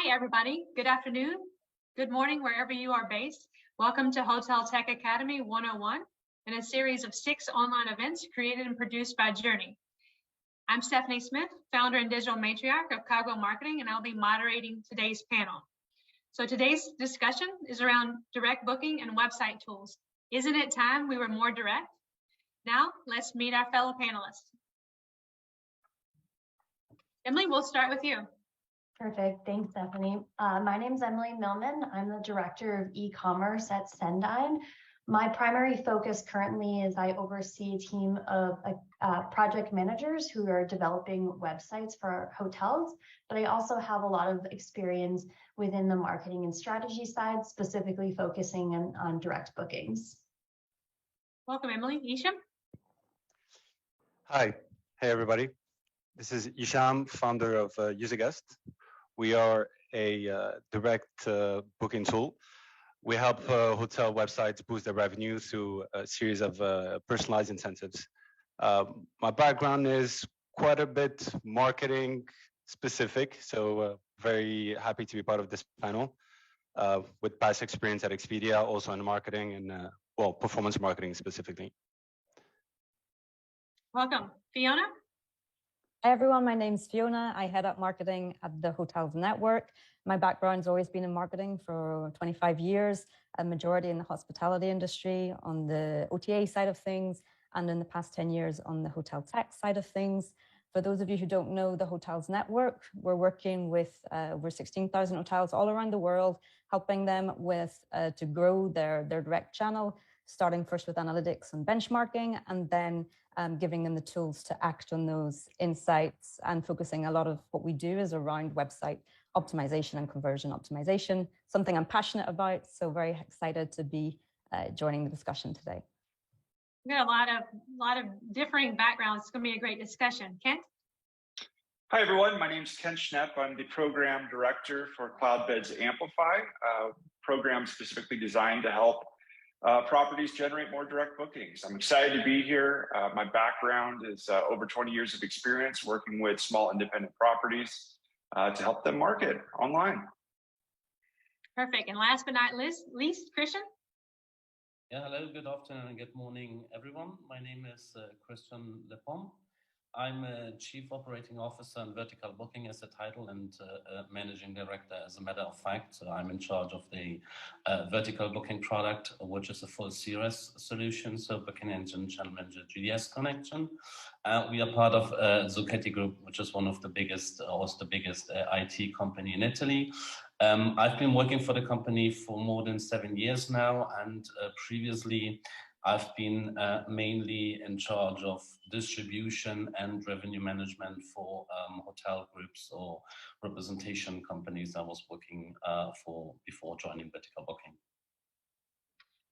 Hi, everybody. Good afternoon. Good morning, wherever you are based. Welcome to Hotel Tech Academy 101 and a series of 6 online events created and produced by Journey. I'm Stephanie Smith, founder and digital matriarch of Cogwheel Marketing, and I'll be moderating today's panel. So today's discussion is around direct booking and website tools. Isn't it time we were more direct? Now, let's meet our fellow panelists. Emily, we'll start with you. Perfect. Thanks, Stephanie. My name is Emily Millman. I'm the director of e-commerce at Cendyn. My primary focus currently is I oversee a team of project managers who are developing websites for our hotels, but I also have a lot of experience within the marketing and strategy side, specifically focusing on direct bookings. Welcome, Emily. Hicham? Hi. Hey, everybody. This is Hicham, founder of UserGuest. We are a direct booking tool. We help hotel websites boost their revenue through a series of personalized incentives. My background is quite a bit marketing specific, so very happy to be part of this panel with past experience at Expedia, also in marketing and well, performance marketing specifically. Welcome. Fiona? Hi everyone, my name's Fiona. I head up marketing at the Hotels Network. My background's always been in marketing for 25 years, a majority in the hospitality industry, on the OTA side of things, and in the past 10 years on the hotel tech side of things. For those of you who don't know the Hotels Network, we're working with over 16,000 hotels all around the world, helping them with to grow their direct channel, starting first with analytics and benchmarking, and then giving them the tools to act on those insights, and focusing a lot of what we do is around website optimization and conversion optimization, something I'm passionate about. So very excited to be joining the discussion today. We got a lot of differing backgrounds. It's going to be a great discussion. Kent? Hi, everyone. My name is Kent Schnepp. I'm the program director for Cloudbeds Amplify, a program specifically designed to help properties generate more direct bookings. I'm excited to be here. My background is over 20 years of experience working with small independent properties to help them market online. Perfect. And last but not least, Christian? Yeah, hello, good afternoon and good morning, everyone. My name is Christian Lepom. I'm a Chief Operating Officer and Vertical Booking as a title, and Managing Director as a matter of fact. So I'm in charge of the Vertical Booking product, which is a full CRS solution, so Booking Engine, Channel Manager, GDS connection. We are part of Zucchetti Group, which is one of the biggest, also the biggest IT company in Italy. I've been working for the company for more than 7 years now, and previously I've been mainly in charge of distribution and revenue management for hotel groups or representation companies I was working for before joining Vertical Booking.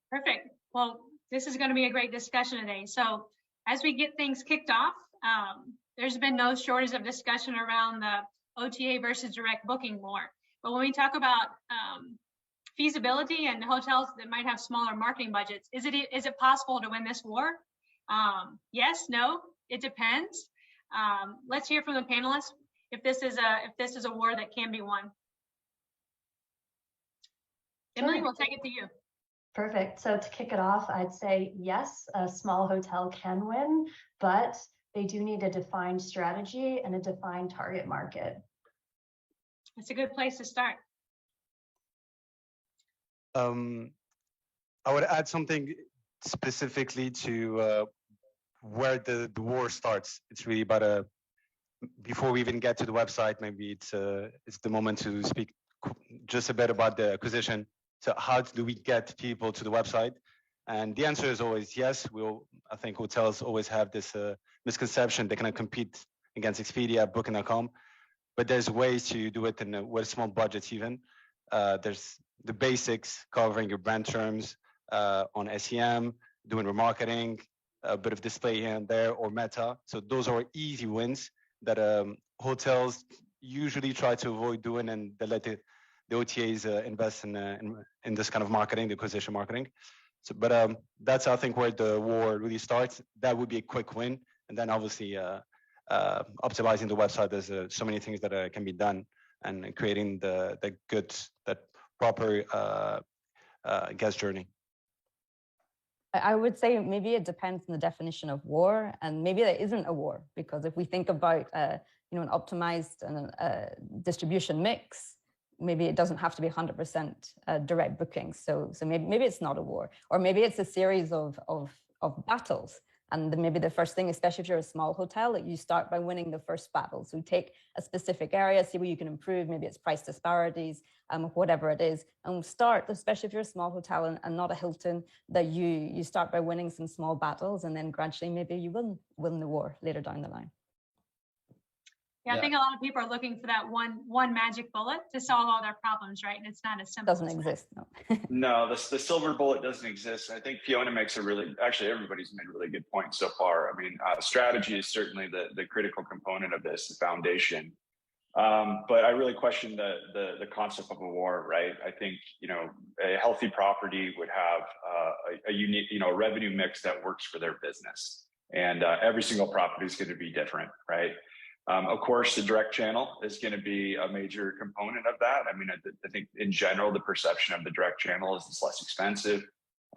Perfect. Well, this is going to be a great discussion today. So as we get things kicked off, there's been no shortage of discussion around the OTA versus direct booking war. But when we talk about feasibility and hotels that might have smaller marketing budgets, is it possible to win this war? Yes, no, it depends. Let's hear from the panelists if this is a war that can be won. Emily, we'll take it to you. Perfect. So to kick it off, I'd say yes, a small hotel can win, but they do need a defined strategy and a defined target market. That's a good place to start. I would add something specifically to where the war starts. It's really about before we even get to the website, maybe it's the moment to speak just a bit about the acquisition. So how do we get people to the website? And the answer is always yes. I think hotels always have this misconception they cannot compete against Expedia, Booking.com, but there's ways to do it with small budgets even. There's the basics, covering your brand terms on SEM, doing remarketing, a bit of display here and there, or meta. So those are easy wins that hotels usually try to avoid doing, and they let the OTAs invest in this kind of marketing, the acquisition marketing. So, but that's, I think, where the war really starts. That would be a quick win. And then obviously optimizing the website, there's so many things that can be done and creating the good, that proper guest journey. I would say maybe it depends on the definition of war, and maybe there isn't a war, because if we think about an optimized distribution mix, maybe it doesn't have to be 100% direct bookings. So maybe it's not a war, or maybe it's a series of battles. And maybe the first thing, especially if you're a small hotel, that you start by winning the first battle. So take a specific area, see where you can improve. Maybe it's price disparities, whatever it is, and start, especially if you're a small hotel and not a Hilton, that you start by winning some small battles, and then gradually maybe you win the war later down the line. Yeah, I think a lot of people are looking for that one magic bullet to solve all their problems, right? And it's not as simple. Doesn't exist, no. No, the silver bullet doesn't exist. I think Fiona makes actually everybody's made a really good point so far. I mean, strategy is certainly the critical component of this, the foundation. But I really question the concept of a war, right? I think, a healthy property would have a unique, revenue mix that works for their business. And every single property is going to be different, right? Of course, the direct channel is going to be a major component of that. I mean, I think in general, the perception of the direct channel is it's less expensive.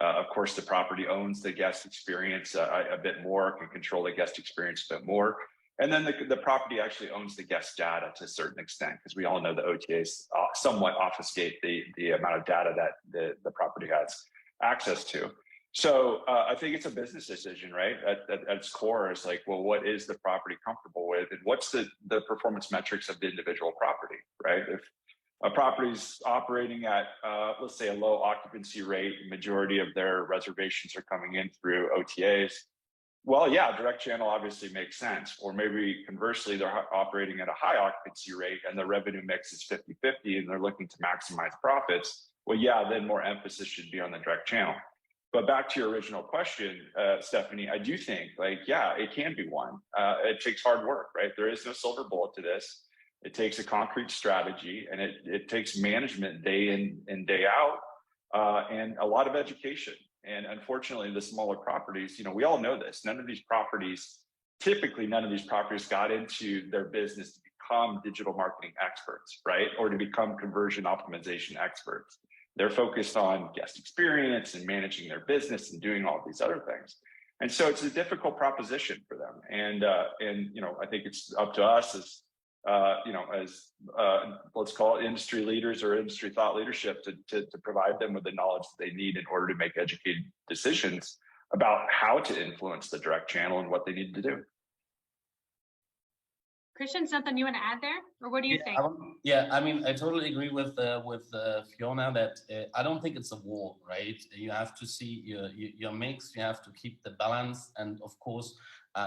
Of course, the property owns the guest experience a bit more, can control the guest experience a bit more. And then the property actually owns the guest data to a certain extent, because we all know the OTAs somewhat obfuscate the amount of data that the property has access to. So I think it's a business decision, right? At its core, is like, well, what is the property comfortable with, and what's the performance metrics of the individual property, right? If a property's operating at, let's say, a low occupancy rate, majority of their reservations are coming in through OTAs, well, yeah, direct channel obviously makes sense. Or maybe conversely, they're operating at a high occupancy rate and the revenue mix is 50-50 and they're looking to maximize profits. Well, yeah, then more emphasis should be on the direct channel. But back to your original question, Stephanie, I do think, yeah, it can be won. It takes hard work, right? There is no silver bullet to this. It takes a concrete strategy, and it takes management day in and day out, and a lot of education. And unfortunately, the smaller properties, we all know this. Typically none of these properties got into their business to become digital marketing experts, right? Or to become conversion optimization experts. They're focused on guest experience and managing their business and doing all these other things. And so it's a difficult proposition for them. And I think it's up to us as let's call it industry leaders or industry thought leadership to provide them with the knowledge that they need in order to make educated decisions about how to influence the direct channel and what they need to do. Christian, something you want to add there, or what do you think? I mean, I totally agree with Fiona that I don't think it's a war, right? You have to see your mix, you have to keep the balance, and of course,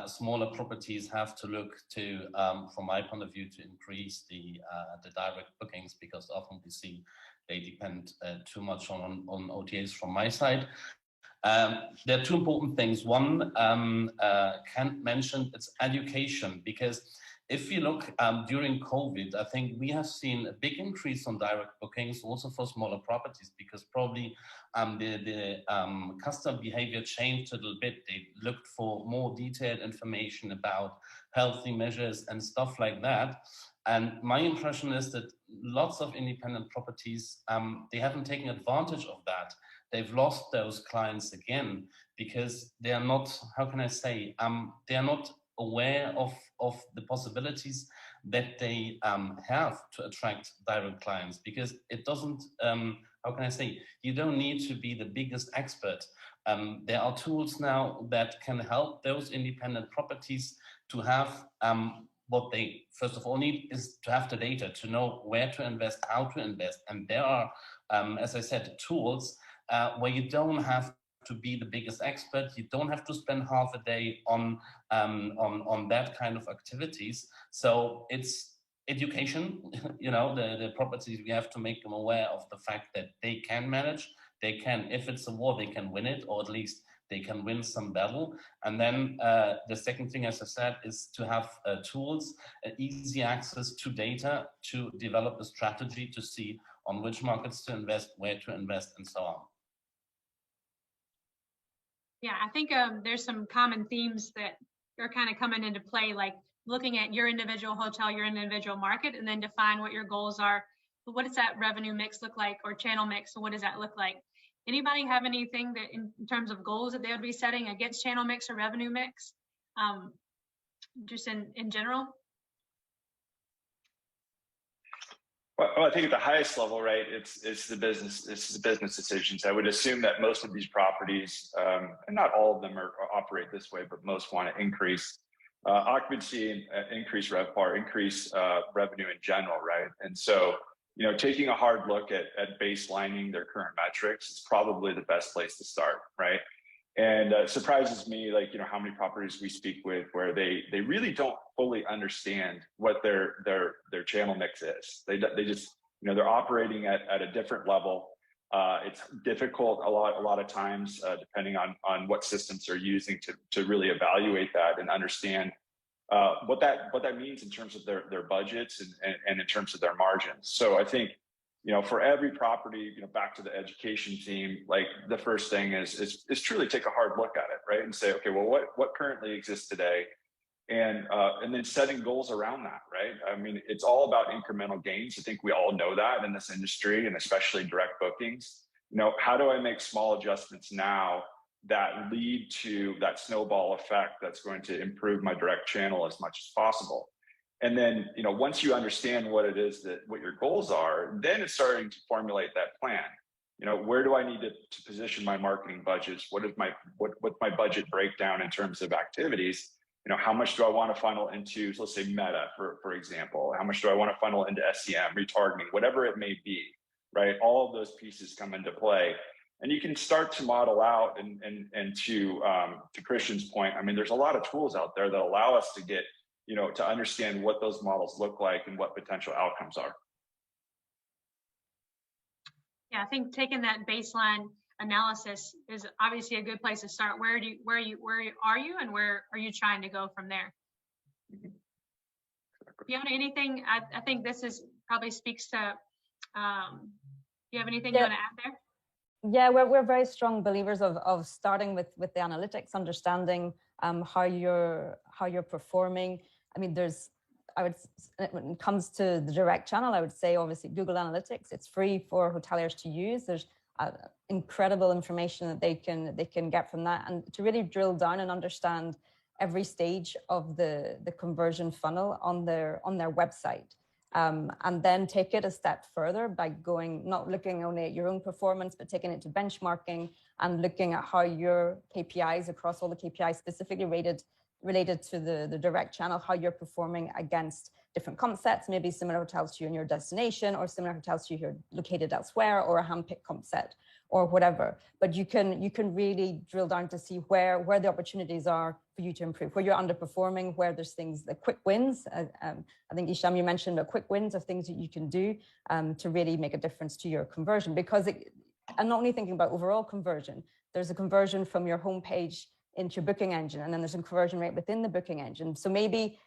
smaller properties have to look to, from my point of view, to increase the direct bookings, because often we see they depend too much on OTAs from my side. There are two important things. One, Kent mentioned, it's education, because if you look during COVID, I think we have seen a big increase on direct bookings also for smaller properties, because probably the customer behavior changed a little bit. They looked for more detailed information about healthy measures and stuff like that. And my impression is that lots of independent properties, they haven't taken advantage of that. They've lost those clients again because they are not, how can I say, they are not aware of the possibilities that they have to attract direct clients, because it doesn't, how can I say, you don't need to be the biggest expert. There are tools now that can help those independent properties to have what they first of all need is to have the data, to know where to invest, how to invest. And there are, as I said, tools where you don't have to be the biggest expert. You don't have to spend half a day on that kind of activities. So it's education, the properties, we have to make them aware of the fact that they can manage, they can, if it's a war, they can win it, or at least they can win some battle. And then the second thing, as I said, is to have tools, easy access to data, to develop a strategy to see on which markets to invest, where to invest, and so on. Yeah, I think there's some common themes that are kind of coming into play, like looking at your individual hotel, your individual market, and then define what your goals are. What does that revenue mix look like, or channel mix? So what does that look like? Anybody have anything that in terms of goals that they would be setting against channel mix or revenue mix? Just in general? Well, I think at the highest level, right, it's the business decisions. I would assume that most of these properties, and not all of them operate this way, but most want to increase occupancy, increase RevPAR, increase revenue in general, right? And so, you know, taking a hard look at baselining their current metrics is probably the best place to start, right? And it surprises me, like, you know, how many properties we speak with where they really don't fully understand what their channel mix is. They just, you know, they're operating at a different level. It's difficult a lot of times, depending on what systems they're using to really evaluate that and understand what that means in terms of their budgets and in terms of their margins. So I think, you know, for every property, you know, back to the education team, like the first thing is truly take a hard look at it, right? And say, okay, well, what currently exists today? And then setting goals around that, right? I mean, it's all about incremental gains. I think we all know that in this industry, and especially direct bookings. You know, how do I make small adjustments now that lead to that snowball effect that's going to improve my direct channel as much as possible? And then, you know, once you understand what it is what your goals are, then it's starting to formulate that plan. You know, where do I need to position my marketing budgets? What's my budget breakdown in terms of activities? You know, how much do I want to funnel into, let's say, Meta, for example? How much do I want to funnel into SEM, retargeting, whatever it may be, right? All of those pieces come into play. And you can start to model out, and to Christian's point, I mean, there's a lot of tools out there that allow us to get, you know, to understand what those models look like and what potential outcomes are. Yeah, I think taking that baseline analysis is obviously a good place to start. Where are you and where are you trying to go from there? Fiona, anything? I think this is probably speaks to, do you have anything you want to add there? Yeah, we're very strong believers of starting with the analytics, understanding how you're performing. I mean, when it comes to the direct channel, I would say obviously Google Analytics. It's free for hoteliers to use. There's incredible information that they can get from that, and to really drill down and understand every stage of the conversion funnel on their website. And then take it a step further by not looking only at your own performance, but taking it to benchmarking and looking at how your KPIs across all the KPIs specifically related to the direct channel, how you're performing against different comp sets, maybe similar hotels to you in your destination or similar hotels to you here located elsewhere, or a hand-picked comp set or whatever. But you can really drill down to see where the opportunities are for you to improve, where you're underperforming, where there's things, the quick wins. I think Hicham, you mentioned the quick wins of things that you can do to really make a difference to your conversion. Because I'm not only thinking about overall conversion, there's a conversion from your homepage into your booking engine, and then there's a conversion rate within the booking engine. So maybe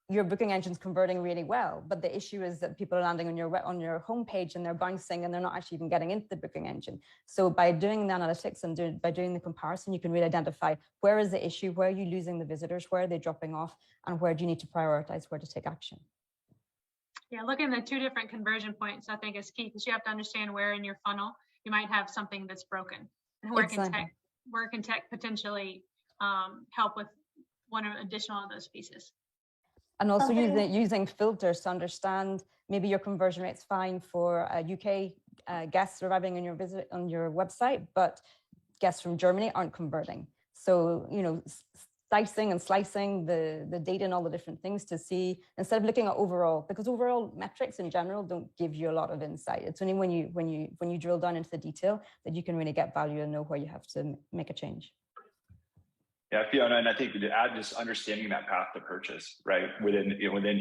your booking engine's converting really well, but the issue is that people are landing on your homepage and they're bouncing and they're not actually even getting into the booking engine. So by doing the analytics and by doing the comparison, you can really identify where is the issue, where are you losing the visitors, where are they dropping off, and where do you need to prioritize, where to take action. Yeah, looking at 2 different conversion points, I think is key, because you have to understand where in your funnel you might have something that's broken, and where can tech potentially help with one or additional of those pieces. And also using filters to understand maybe your conversion rate's fine for UK guests arriving on your website, but guests from Germany aren't converting. So, you know, dicing and slicing the data and all the different things to see, instead of looking at overall, because overall metrics in general don't give you a lot of insight. It's only when you drill down into the detail that you can really get value and know where you have to make a change. Yeah, Fiona, and I think to add just understanding that path to purchase, right, within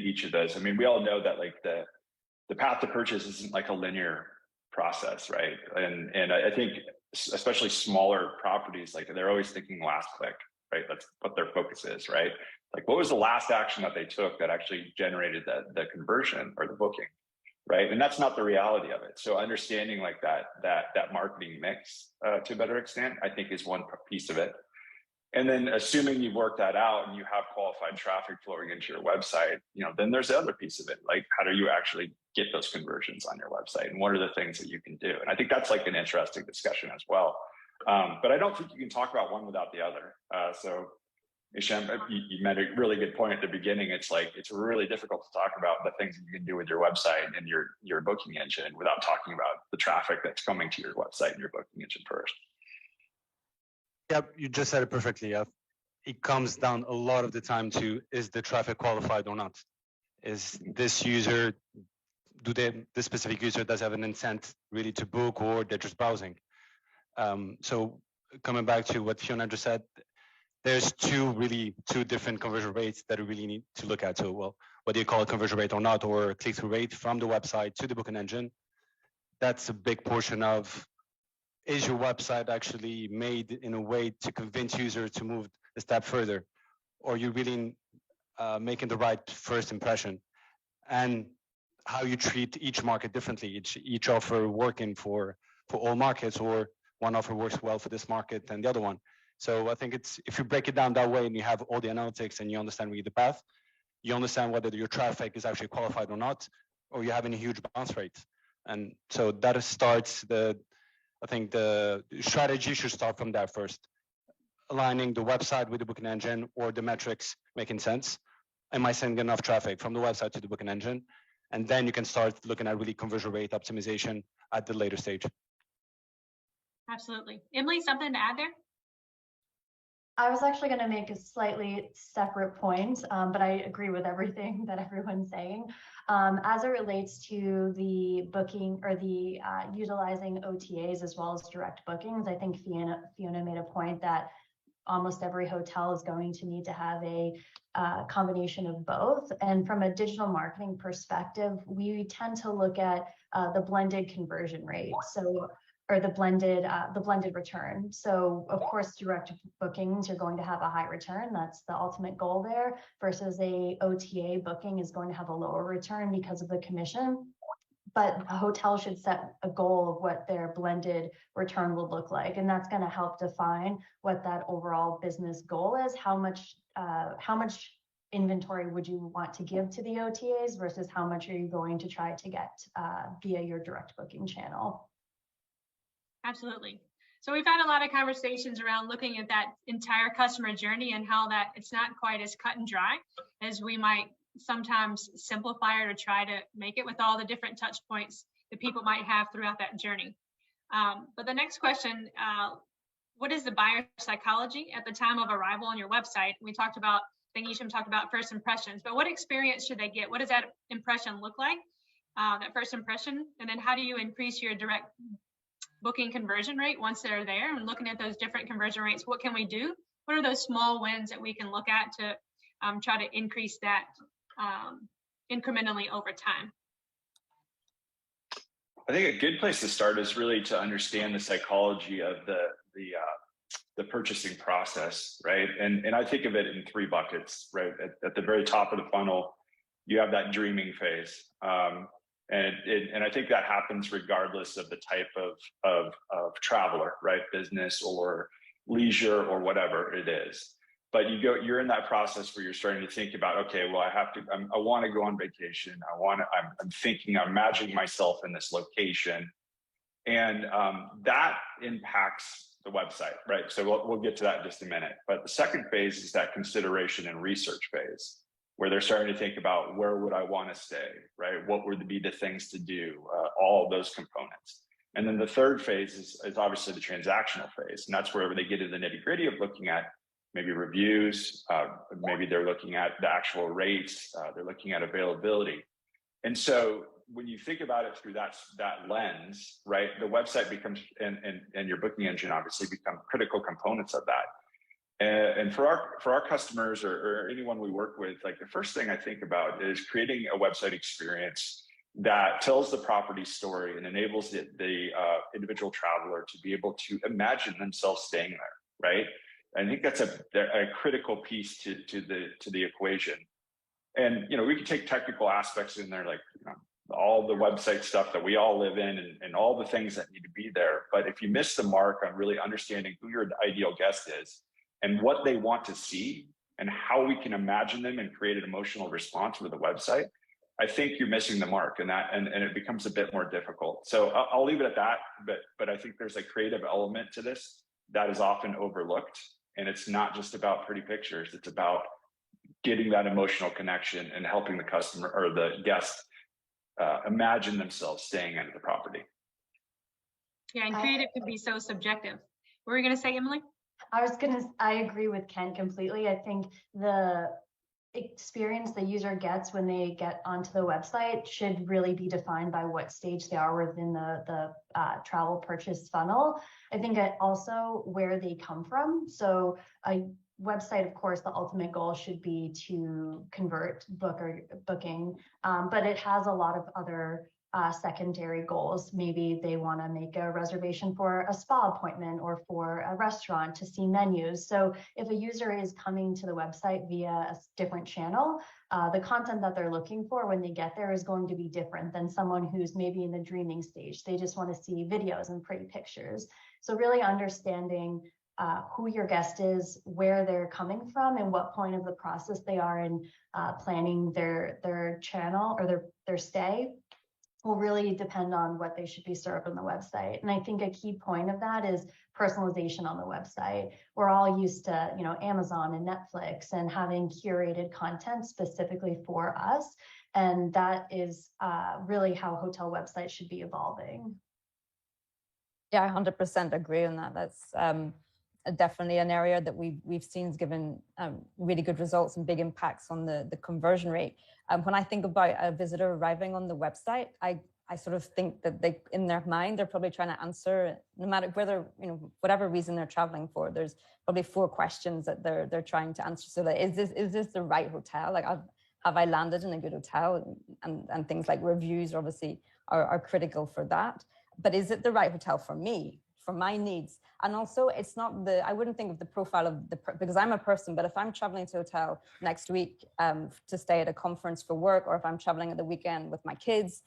each of those. I mean, we all know that like the path to purchase isn't like a linear process, right? And I think especially smaller properties, like they're always thinking last click, right? That's what their focus is, right? Like, what was the last action that they took that actually generated the conversion or the booking, right? And that's not the reality of it. So understanding like that marketing mix to a better extent, I think, is one piece of it. And then assuming you've worked that out and you have qualified traffic flowing into your website, then there's the other piece of it. Like, how do you actually get those conversions on your website? And what are the things that you can do? And I think that's like an interesting discussion as well. But I don't think you can talk about one without the other. So Hicham, you made a really good point at the beginning. It's like, it's really difficult to talk about the things that you can do with your website and your booking engine without talking about the traffic that's coming to your website and your booking engine first. Yeah, you just said it perfectly. It comes down a lot of the time to, is the traffic qualified or not? Is this user, this specific user does have an intent really to book, or they're just browsing? So coming back to what Fiona just said, there's two different conversion rates that we really need to look at. So, well, whether you call it conversion rate or not, or click-through rate from the website to the booking engine, that's a big portion of, is your website actually made in a way to convince users to move a step further? Or are you really making the right first impression? And how you treat each market differently, each offer working for all markets, or one offer works well for this market and the other one. So I think it's, if you break it down that way and you have all the analytics and you understand really the path, you understand whether your traffic is actually qualified or not, or you're having a huge bounce rate. And so that starts I think the strategy should start from that first. Aligning the website with the booking engine, or the metrics making sense. Am I sending enough traffic from the website to the booking engine? And then you can start looking at really conversion rate optimization at the later stage. Absolutely. Emily, something to add there? I was actually going to make a slightly separate point, but I agree with everything that everyone's saying. As it relates to the booking or the utilizing OTAs as well as direct bookings, I think Fiona made a point that almost every hotel is going to need to have a combination of both. And from a digital marketing perspective, we tend to look at the blended conversion rate. So, or the blended return. So of course, direct bookings, you're going to have a high return. That's the ultimate goal there, versus a OTA booking is going to have a lower return because of the commission. But a hotel should set a goal of what their blended return will look like. And that's going to help define what that overall business goal is. How much inventory would you want to give to the OTAs versus how much are you going to try to get via your direct booking channel? Absolutely. So we've had a lot of conversations around looking at that entire customer journey and how that it's not quite as cut and dry as we might sometimes simplify it or try to make it, with all the different touch points that people might have throughout that journey. But the next question, what is the buyer psychology at the time of arrival on your website? We talked about, I think Hicham talked about first impressions, but what experience should they get? What does that impression look like, that first impression? And then how do you increase your direct booking conversion rate once they're there? And looking at those different conversion rates, what can we do? What are those small wins that we can look at to try to increase that incrementally over time? I think a good place to start is really to understand the psychology of the purchasing process, right? And I think of it in three buckets, right? At the very top of the funnel, you have that dreaming phase. And I think that happens regardless of the type of traveler, right? Business or leisure or whatever it is. But you're in that process where you're starting to think about, okay, well, I want to go on vacation. I'm imagining myself in this location. And that impacts the website, right? So we'll get to that in just a minute. But the second phase is that consideration and research phase, where they're starting to think about, where would I want to stay, right? What would be the things to do, all of those components. And then the third phase is obviously the transactional phase. And that's where they get into the nitty gritty of looking at maybe reviews, maybe they're looking at the actual rates, they're looking at availability. And so when you think about it through that lens, right, the website becomes, and your booking engine obviously become critical components of that. And for our customers or anyone we work with, like, the first thing I think about is creating a website experience that tells the property story and enables the individual traveler to be able to imagine themselves staying there, right? I think that's a critical piece to the equation. And we can take technical aspects in there, like all the website stuff that we all live in and all the things that need to be there. But if you miss the mark on really understanding who your ideal guest is, and what they want to see and how we can imagine them and create an emotional response with the website, I think you're missing the mark, and it becomes a bit more difficult. So I'll leave it at that, but I think there's a creative element to this that is often overlooked, and it's not just about pretty pictures. It's about getting that emotional connection and helping the customer or the guest imagine themselves staying at the property. Yeah, and creative can be so subjective. What were you going to say, Emily? I agree with Ken completely. I think the experience the user gets when they get onto the website should really be defined by what stage they are within the travel purchase funnel. I think also where they come from. So a website, of course, the ultimate goal should be to convert booking, but it has a lot of other secondary goals. Maybe they want to make a reservation for a spa appointment or for a restaurant to see menus. So if a user is coming to the website via a different channel, the content that they're looking for when they get there is going to be different than someone who's maybe in the dreaming stage. They just want to see videos and pretty pictures. So really understanding who your guest is, where they're coming from, and what point of the process they are in planning their channel or their stay will really depend on what they should be served on the website. And I think a key point of that is personalization on the website. We're all used to, Amazon and Netflix and having curated content specifically for us. And that is really how hotel websites should be evolving. Yeah, I 100% agree on that. That's definitely an area that we've seen has given really good results and big impacts on the conversion rate. When I think about a visitor arriving on the website, I sort of think that in their mind, they're probably trying to answer, no matter whether, whatever reason they're traveling for, there's probably 4 questions that they're trying to answer. So that is this the right hotel? Like, have I landed in a good hotel? And things like reviews obviously are critical for that. But is it the right hotel for me, for my needs? And also, it's not I wouldn't think of the profile of because I'm a person, but if I'm traveling to a hotel next week to stay at a conference for work, or if I'm traveling at the weekend with my kids,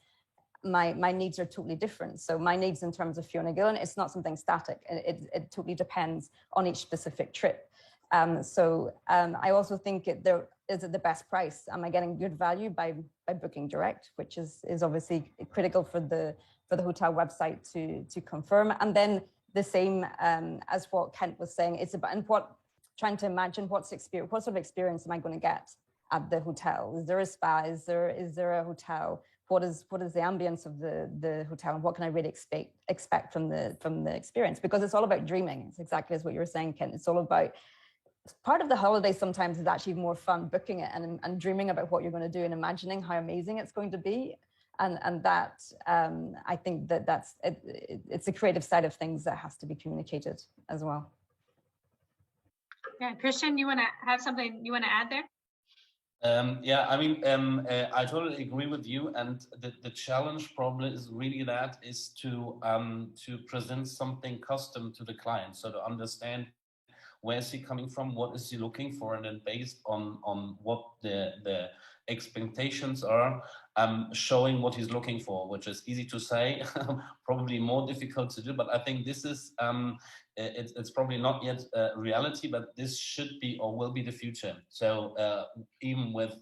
my needs are totally different. So my needs in terms of Fiona Gillen, it's not something static. It totally depends on each specific trip. I also think is it the best price? Am I getting good value by booking direct, which is obviously critical for the hotel website to confirm. And then the same as what Kent was saying, it's about trying to imagine what sort of experience am I going to get at the hotel? Is there a spa? Is there a hotel? What is the ambience of the hotel, and what can I really expect from the experience? Because it's all about dreaming. It's exactly as what you were saying, Kent. It's all about part of the holiday. Sometimes is actually more fun booking it and dreaming about what you're going to do and imagining how amazing it's going to be. And that I think that's it's the creative side of things that has to be communicated as well. Yeah, Christian, you want to have something you want to add there? Yeah, I mean, I totally agree with you. And the challenge probably is really to present something custom to the client. So to understand where is he coming from, what is he looking for, and then based on what the expectations are, showing what he's looking for, which is easy to say, probably more difficult to do. But I think this is it's probably not yet reality, but this should be or will be the future. So even with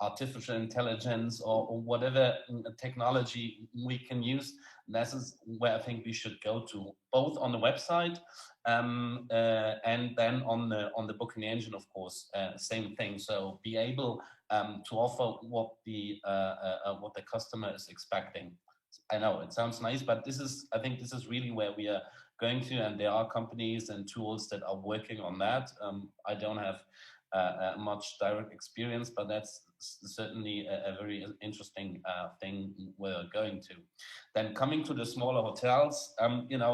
artificial intelligence or whatever technology we can use, this is where I think we should go to, both on the website and then on the booking engine, of course, same thing. So be able to offer what the customer is expecting. I know it sounds nice, but I think this is really where we are going to, and there are companies and tools that are working on that. I don't have much direct experience, but that's certainly a very interesting thing we're going to. Then coming to the smaller hotels,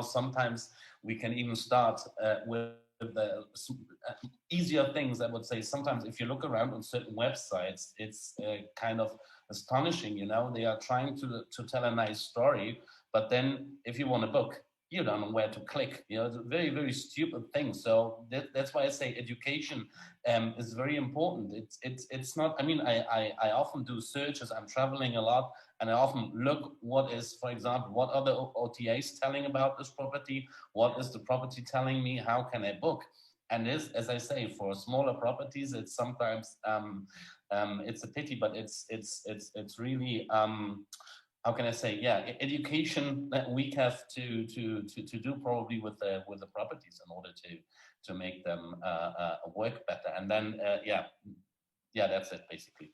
sometimes we can even start with the easier things. I would say sometimes if you look around on certain websites, it's kind of astonishing. They are trying to tell a nice story, but then if you want to book, you don't know where to click. It's a very, very stupid thing. So that's why I say education is very important. It's not, I mean, I often do searches. I'm traveling a lot, and I often look what is, for example, what are the OTAs telling about this property? What is the property telling me? How can I book? And this, as I say, for smaller properties, it's sometimes it's a pity, but it's really how can I say? Yeah, education that we have to do probably with the properties in order to make them work better. And then yeah, that's it basically.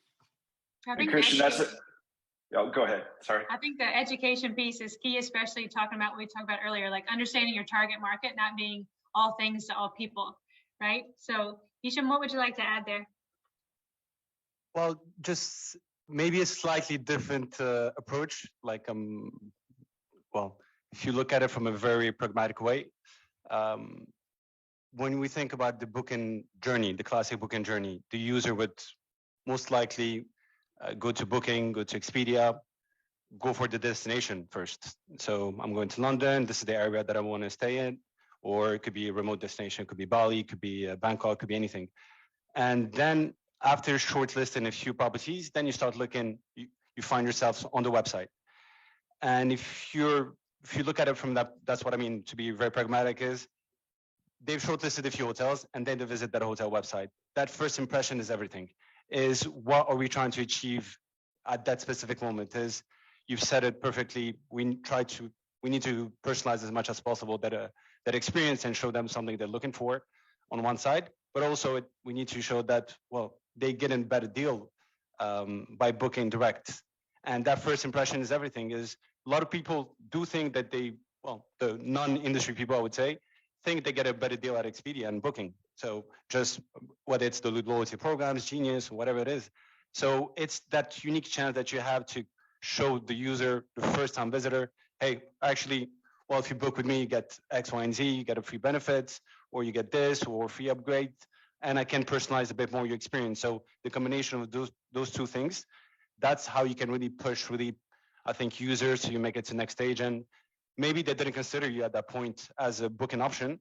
I think Christian, that's it. Oh, go ahead. Sorry. I think the education piece is key, especially talking about what we talked about earlier, like understanding your target market, not being all things to all people, right? So, Hicham, what would you like to add there? Well, just maybe a slightly different approach. Like, well, if you look at it from a very pragmatic way, when we think about the booking journey, the classic booking journey, the user would most likely go to Booking, go to Expedia, go for the destination first. So I'm going to London. This is the area that I want to stay in. Or it could be a remote destination. It could be Bali, it could be Bangkok, it could be anything. And then after shortlisting a few properties, then you start looking, you find yourself on the website. And if you look at it from that's what I mean, to be very pragmatic is, they've shortlisted a few hotels and then they visit that hotel website. That first impression is everything. Is what are we trying to achieve at that specific moment? Is you've said it perfectly. We need to personalize as much as possible that experience and show them something they're looking for on one side, but also we need to show that, well, they get a better deal by booking direct. And that first impression is everything. Is a lot of people do think that the non-industry people, I would say, think they get a better deal at Expedia and Booking. So just whether it's the loyalty programs, Genius, whatever it is. So it's that unique chance that you have to show the user, the first-time visitor, hey, actually, well, if you book with me, you get X, Y, and Z, you get a free benefits, or you get this, or free upgrade, and I can personalize a bit more your experience. So the combination of those two things, that's how you can really push, I think, users so you make it to the next stage. And maybe they didn't consider you at that point as a booking option.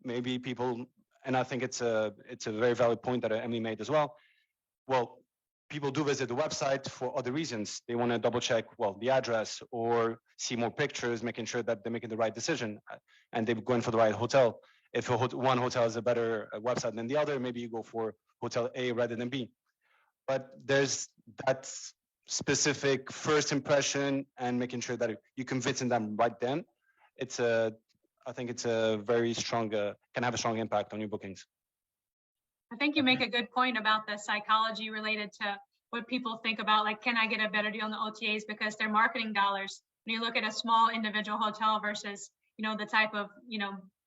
Maybe people, and I think it's a very valid point that Emily made as well. Well, people do visit the website for other reasons. They want to double check, well, the address or see more pictures, making sure that they're making the right decision and they're going for the right hotel. If one hotel is a better website than the other, maybe you go for hotel A rather than B. But there's that specific first impression and making sure that you convincing them right then. I think it's a very strong, can have a strong impact on your bookings. I think you make a good point about the psychology related to what people think about, like, can I get a better deal on the OTAs because they're marketing dollars. When you look at a small individual hotel versus, the type of,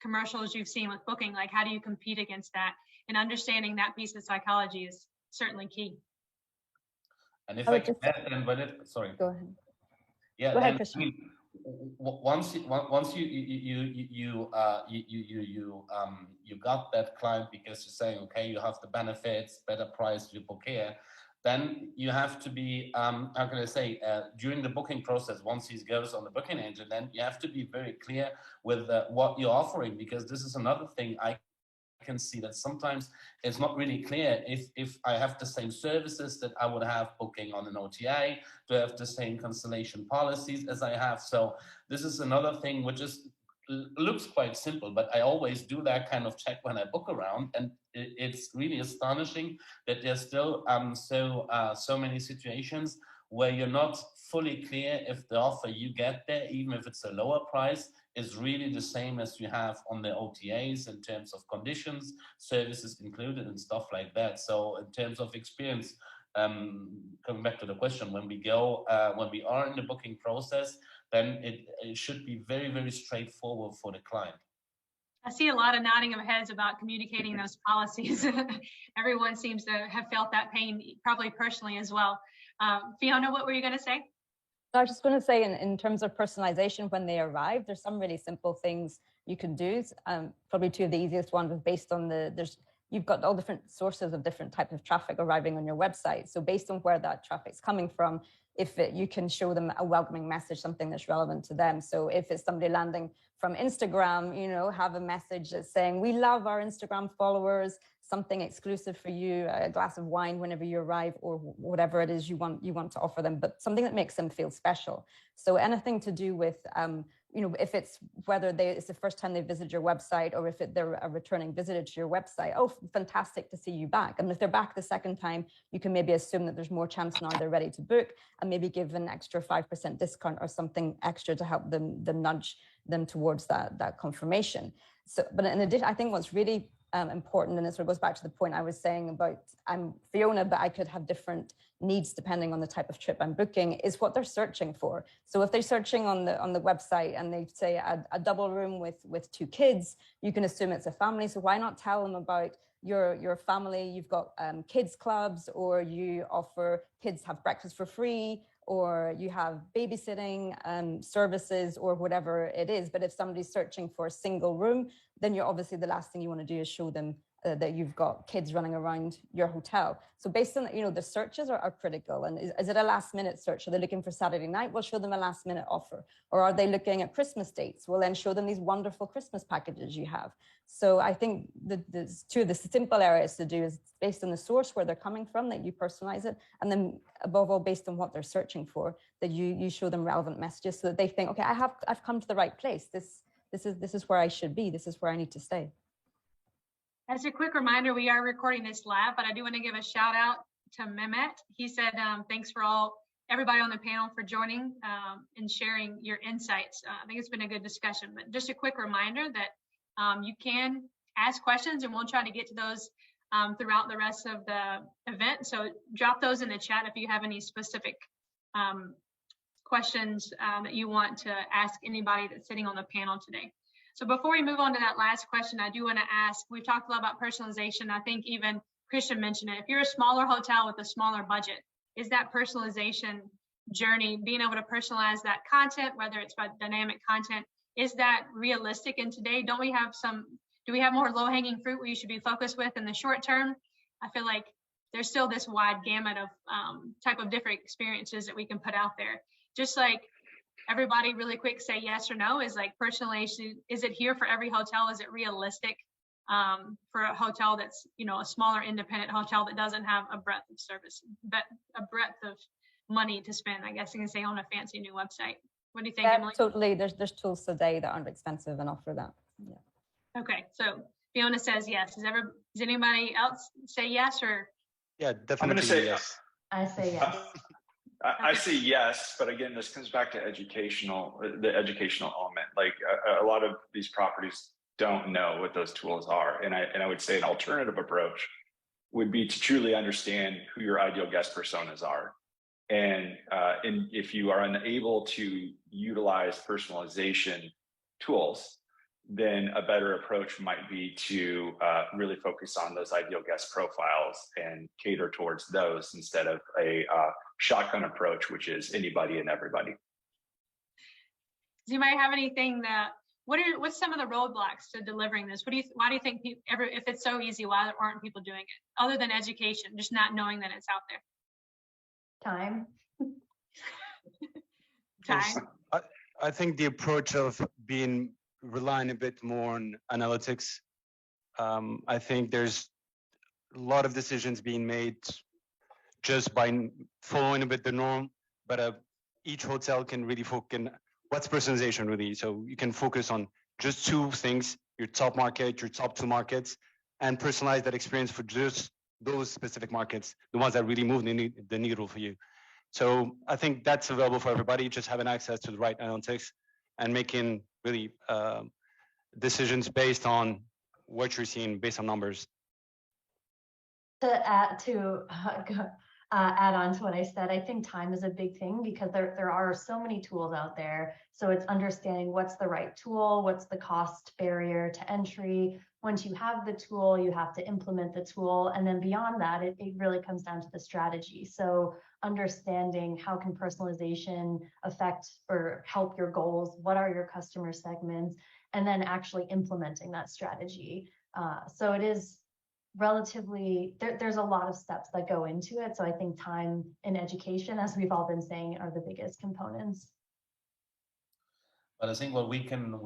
commercials you've seen with Booking, like how do you compete against that? And understanding that piece of psychology is certainly key. And if I can add, then sorry. Go ahead. Yeah. Go ahead, Christian. I mean, once you got that client because you're saying, okay, you have the benefits, better price, you book here, then you have to be, how can I say, during the booking process, once he goes on the booking engine, then you have to be very clear with what you're offering, because this is another thing I can see that sometimes it's not really clear if I have the same services that I would have booking on an OTA, to have the same cancellation policies as I have. So this is another thing which looks quite simple, but I always do that kind of check when I book around, and it's really astonishing that there's still so many situations where you're not fully clear if the offer you get there, even if it's a lower price, is really the same as you have on the OTAs in terms of conditions, services included, and stuff like that. So in terms of experience, coming back to the question, when we are in the booking process, then it should be very, very straightforward for the client. I see a lot of nodding of heads about communicating those policies. Everyone seems to have felt that pain, probably personally as well. Fiona, what were you going to say? I was just going to say, in terms of personalization, when they arrive, there's some really simple things you can do. Probably two of the easiest ones is based on you've got all different sources of different types of traffic arriving on your website. So based on where that traffic's coming from, you can show them a welcoming message, something that's relevant to them. So if it's somebody landing from Instagram, have a message that's saying, we love our Instagram followers, something exclusive for you, a glass of wine whenever you arrive, or whatever it is you want to offer them, but something that makes them feel special. So anything to do with if it's whether it's the first time they visit your website or if they're a returning visitor to your website, oh, fantastic to see you back. And if they're back the second time, you can maybe assume that there's more chance now they're ready to book, and maybe give an extra 5% discount or something extra to help them nudge them towards that confirmation. So, but in addition, I think what's really important, and it sort of goes back to the point I was saying about I'm Fiona, but I could have different needs depending on the type of trip I'm booking, is what they're searching for. So if they're searching on the website and they say a double room with 2 kids, you can assume it's a family. So why not tell them about your family? You've got kids clubs, or you offer kids have breakfast for free, or you have babysitting services, or whatever it is. But if somebody's searching for a single room, then you're obviously the last thing you want to do is show them that you've got kids running around your hotel. So based on, the searches are critical. And is it a last minute search? Are they looking for Saturday night? We'll show them a last minute offer. Or are they looking at Christmas dates? We'll then show them these wonderful Christmas packages you have. So I think there's two of the simple areas to do is based on the source where they're coming from, that you personalize it. And then above all, based on what they're searching for, that you show them relevant messages so that they think, okay, I've come to the right place. This is where I should be. This is where I need to stay. As a quick reminder, we are recording this live, but I do want to give a shout out to Mehmet. He said, thanks for everybody on the panel for joining and sharing your insights. I think it's been a good discussion, but just a quick reminder that you can ask questions and we'll try to get to those throughout the rest of the event. So drop those in the chat if you have any specific questions that you want to ask anybody that's sitting on the panel today. So before we move on to that last question, I do want to ask, we've talked a lot about personalization. I think even Christian mentioned it. If you're a smaller hotel with a smaller budget, is that personalization journey, being able to personalize that content, whether it's about dynamic content, is that realistic? And today, do we have more low-hanging fruit where you should be focused with in the short term? I feel like there's still this wide gamut of type of different experiences that we can put out there. Just like everybody really quick say yes or no, is like personalization, is it here for every hotel? Is it realistic for a hotel that's, a smaller independent hotel that doesn't have a breadth of service, but a breadth of money to spend, I guess you can say, on a fancy new website? What do you think, Emily? Totally. There's tools today that aren't expensive and offer that. Yeah. Okay, so Fiona says yes. Does anybody else say yes, or? Yeah, definitely. I'm going to say yes. I say yes. I say yes, but again, this comes back to the educational element. Like a lot of these properties don't know what those tools are. And I would say an alternative approach would be to truly understand who your ideal guest personas are. And if you are unable to utilize personalization tools, then a better approach might be to really focus on those ideal guest profiles and cater towards those instead of a shotgun approach, which is anybody and everybody. Do you might have anything that, what's some of the roadblocks to delivering this? Why do you think if it's so easy, why aren't people doing it? Other than education, just not knowing that it's out there. Time. Time. I think the approach of relying a bit more on analytics. I think there's a lot of decisions being made just by following a bit the norm, but each hotel can really focus on what's personalization really. So you can focus on just 2 things, your top market, your top 2 markets, and personalize that experience for just those specific markets, the ones that really move the needle for you. So I think that's available for everybody, just having access to the right analytics and making really decisions based on what you're seeing, based on numbers. To add on to what I said, I think time is a big thing because there are so many tools out there. So it's understanding what's the right tool, what's the cost barrier to entry. Once you have the tool, you have to implement the tool. And then beyond that, it really comes down to the strategy. So understanding how can personalization affect or help your goals, what are your customer segments, and then actually implementing that strategy. So it is relatively, there's a lot of steps that go into it. So I think time and education, as we've all been saying, are the biggest components. But I think what we can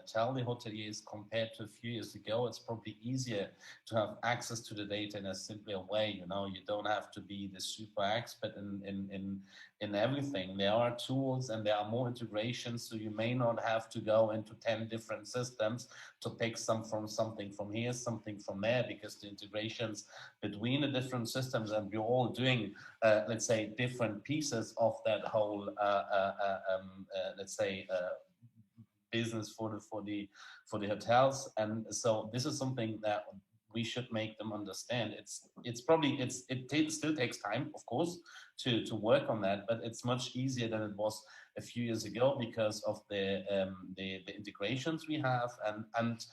tell the hoteliers compared to a few years ago, it's probably easier to have access to the data in a simpler way. You know, you don't have to be the super expert in everything. There are tools and there are more integrations, so you may not have to go into 10 different systems to pick something from here, something from there, because the integrations between the different systems, and we're all doing, let's say, different pieces of that whole, business for the hotels. And so this is something that we should make them understand. It still takes time, of course, to work on that, but it's much easier than it was a few years ago because of the integrations we have and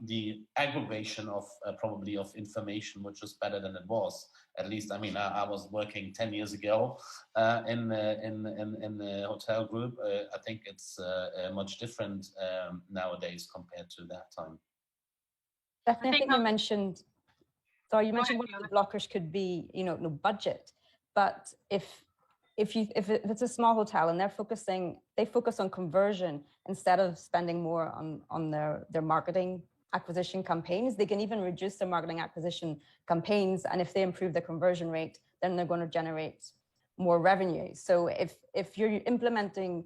the aggregation of probably of information, which is better than it was. At least, I mean, I was working 10 years ago in the hotel group. I think it's much different nowadays compared to that time. Definitely, I think you mentioned. Sorry, you mentioned one of the blockers could be, no budget. But if it's a small hotel and they focus on conversion instead of spending more on their marketing acquisition campaigns, they can even reduce their marketing acquisition campaigns. And if they improve the conversion rate, then they're going to generate more revenue. So if you're implementing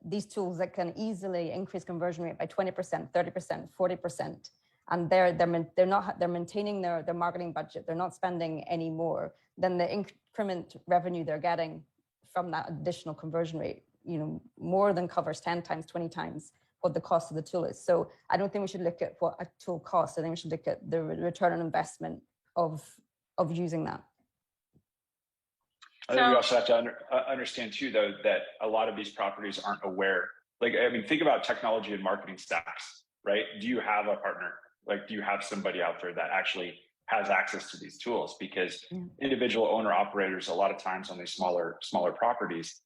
these tools that can easily increase conversion rate by 20%, 30%, 40%, and they're maintaining their marketing budget, they're not spending any more, then the increment revenue they're getting from that additional conversion rate, more than covers 10 times, 20 times what the cost of the tool is. So I don't think we should look at what a tool costs. I think we should look at the return on investment of using that. I think we also have to understand too, though, that a lot of these properties aren't aware. Think about technology and marketing stacks, right? Do you have a partner? Do you have somebody out there that actually has access to these tools? Because individual owner operators, a lot of times on these smaller properties,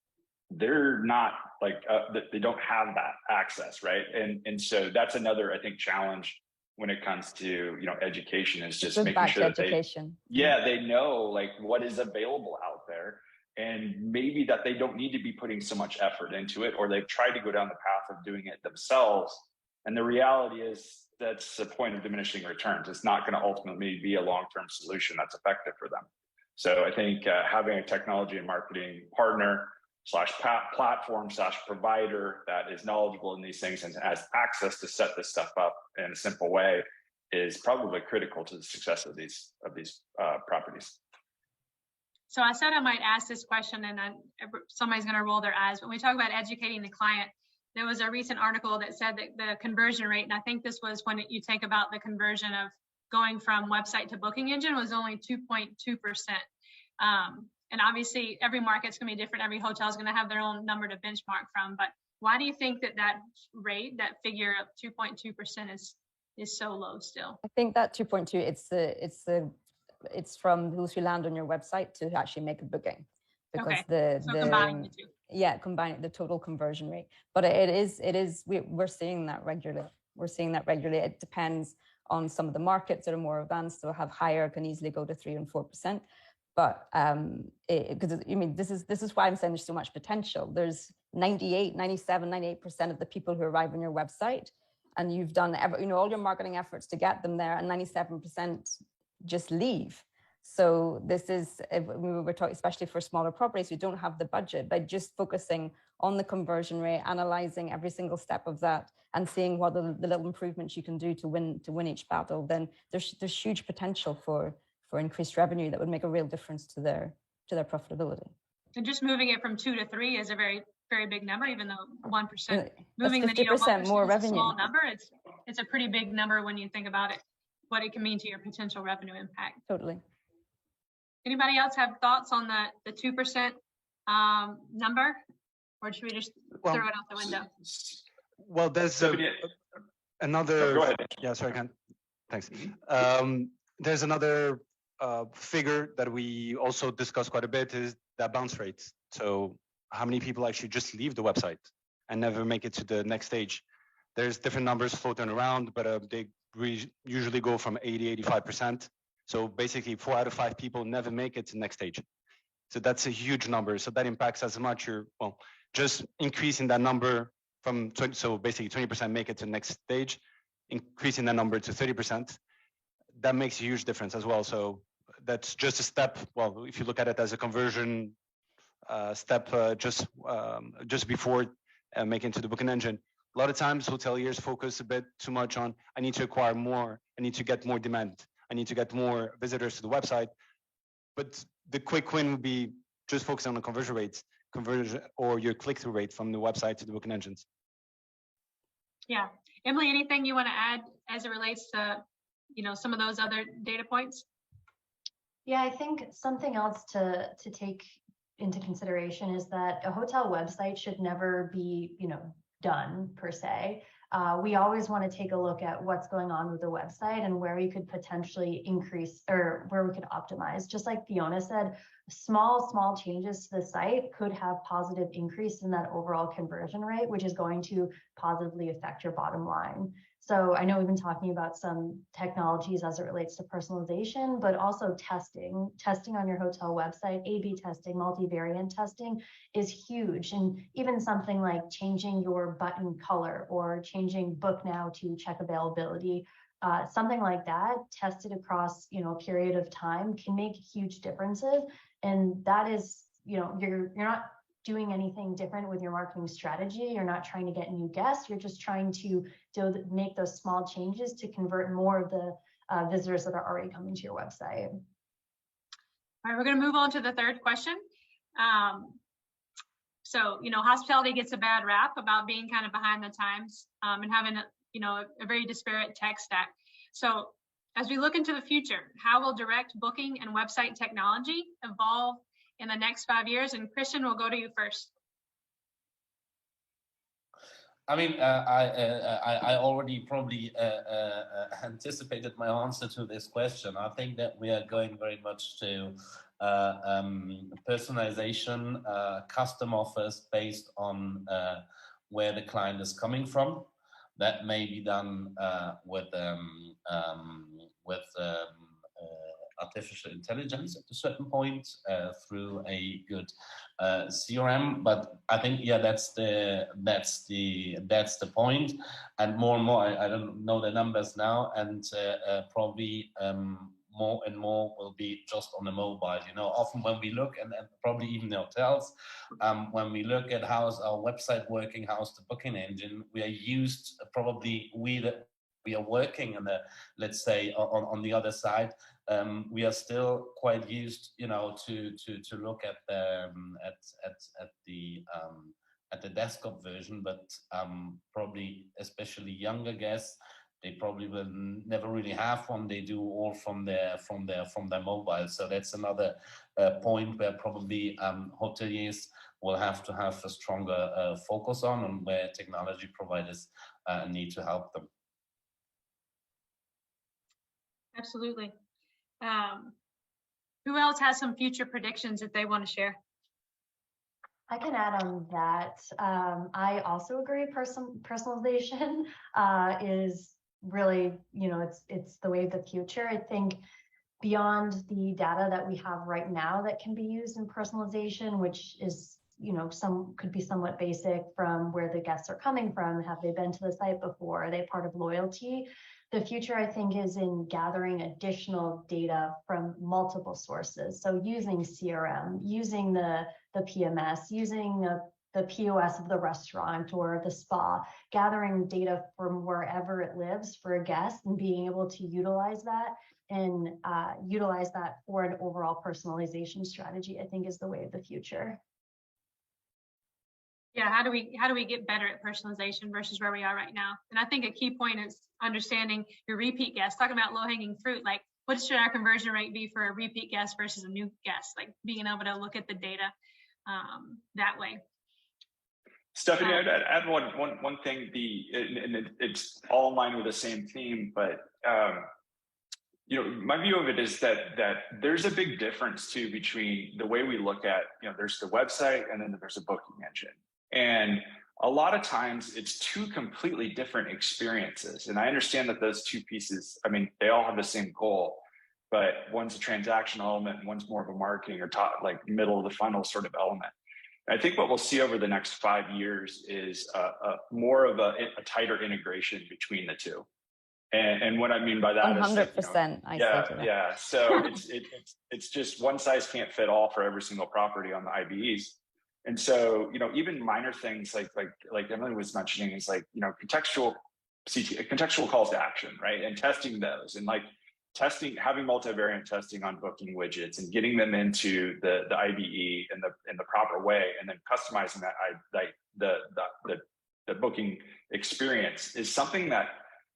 they're not they don't have that access, right? And so that's another, I think, challenge when it comes to education, is just making sure that they know what is available out there, and maybe that they don't need to be putting so much effort into it, or they've tried to go down the path of doing it themselves. And the reality is that's a point of diminishing returns. It's not going to ultimately be a long-term solution that's effective for them. So I think having a technology and marketing partner / platform / provider that is knowledgeable in these things and has access to set this stuff up in a simple way is probably critical to the success of these properties. So I said I might ask this question, and somebody's going to roll their eyes. When we talk about educating the client, there was a recent article that said that the conversion rate, and I think this was when you think about the conversion of going from website to booking engine, was only 2.2%. And obviously every market's going to be different. Every hotel is going to have their own number to benchmark from. But why do you think that rate, that figure of 2.2% is so low still? I think that 2.2, it's from those who land on your website to actually make a booking. Because combining the two. Yeah, combining the total conversion rate. But we're seeing that regularly. It depends on some of the markets that are more advanced, so have higher, can easily go to 3 and 4%. But this is why I'm saying there's so much potential. There's 98% of the people who arrive on your website, and you've done all your marketing efforts to get them there, and 97% just leave. So this is, we're talking, especially for smaller properties who don't have the budget, by just focusing on the conversion rate, analyzing every single step of that, and seeing what the little improvements you can do to win each battle, then there's huge potential for increased revenue that would make a real difference to their profitability. And just moving it from 2 to 3 is a very, very big number, even though 1%, moving 50% more revenue. Small number. It's a pretty big number when you think about it, what it can mean to your potential revenue impact. Totally. Anybody else have thoughts on the 2% number, or should we just throw it out the window? Well, there's another. Go ahead. Yeah, sorry, Ken. Thanks. There's another figure that we also discuss quite a bit, is that bounce rate. So how many people actually just leave the website and never make it to the next stage? There's different numbers floating around, but they usually go from 80, 85%. So basically 4 out of 5 people never make it to the next stage. So that's a huge number. So that impacts as much your, well, just increasing that number from 20, so basically 20% make it to the next stage, increasing that number to 30%, that makes a huge difference as well. So that's just a step. Well, if you look at it as a conversion step, just before making to the booking engine. A lot of times hoteliers focus a bit too much on, I need to acquire more, I need to get more demand, I need to get more visitors to the website. But the quick win would be just focus on the conversion rates, or your click-through rate from the website to the booking engines. Yeah. Emily, anything you want to add as it relates to, some of those other data points? Yeah, I think something else to take into consideration is that a hotel website should never be, done per se. We always want to take a look at what's going on with the website and where we could potentially increase or where we could optimize. Just like Fiona said, small changes to the site could have positive increase in that overall conversion rate, which is going to positively affect your bottom line. So I know we've been talking about some technologies as it relates to personalization, but also testing on your hotel website, A/B testing, multivariant testing is huge. And even something like changing your button color or changing book now to check availability, something like that tested across, a period of time can make huge differences. And that is, you're not doing anything different with your marketing strategy. You're not trying to get new guests. You're just trying to make those small changes to convert more of the visitors that are already coming to your website. All right, we're going to move on to the third question. So, hospitality gets a bad rap about being kind of behind the times and having, a very disparate tech stack. So as we look into the future, how will direct booking and website technology evolve in the next 5 years? And Christian, we'll go to you first. I mean, I already probably anticipated my answer to this question. I think that we are going very much to personalization, custom offers based on where the client is coming from. That may be done with artificial intelligence at a certain point through a good CRM, but I think that's the point. And more, I don't know the numbers now, and probably more and more will be just on the mobile. Often when we look, and probably even the hotels, when we look at how's our website working, how's the booking engine, we are used, probably we are working on the, let's say, on the other side. We are still quite used, to look at the desktop version, but probably especially younger guests, they probably will never really have one. They do all from their mobile. So that's another point where probably hoteliers will have to have a stronger focus on, and where technology providers need to help them. Absolutely. Who else has some future predictions that they want to share? I can add on that. I also agree personalization is really, it's the way of the future. I think beyond the data that we have right now that can be used in personalization, which is, could be somewhat basic from where the guests are coming from. Have they been to the site before? Are they part of loyalty? The future, I think, is in gathering additional data from multiple sources. So using CRM, using the PMS, using the POS of the restaurant or the spa, gathering data from wherever it lives for a guest and being able to utilize that and utilize that for an overall personalization strategy, I think, is the way of the future. Yeah, how do we get better at personalization versus where we are right now? And I think a key point is understanding your repeat guests. Talking about low-hanging fruit, like what should our conversion rate be for a repeat guest versus a new guest? Like being able to look at the data that way. Stephanie, I'd add one thing. It's all in line with the same theme, but my view of it is that there's a big difference too between the way we look at, there's the website and then there's a booking engine. And a lot of times it's two completely different experiences. And I understand that those two pieces, I mean, they all have the same goal, but one's a transactional element and one's more of a marketing or top, like middle of the funnel sort of element. I think what we'll see over the next 5 years is more of a tighter integration between the two. And what I mean by that 100%, is, that. So it's just one size can't fit all for every single property on the IBEs. And so, even minor things like Emily was mentioning is contextual calls to action, right? And testing those and having multivariant testing on booking widgets and getting them into the IBE in the proper way, and then customizing the booking experience is something that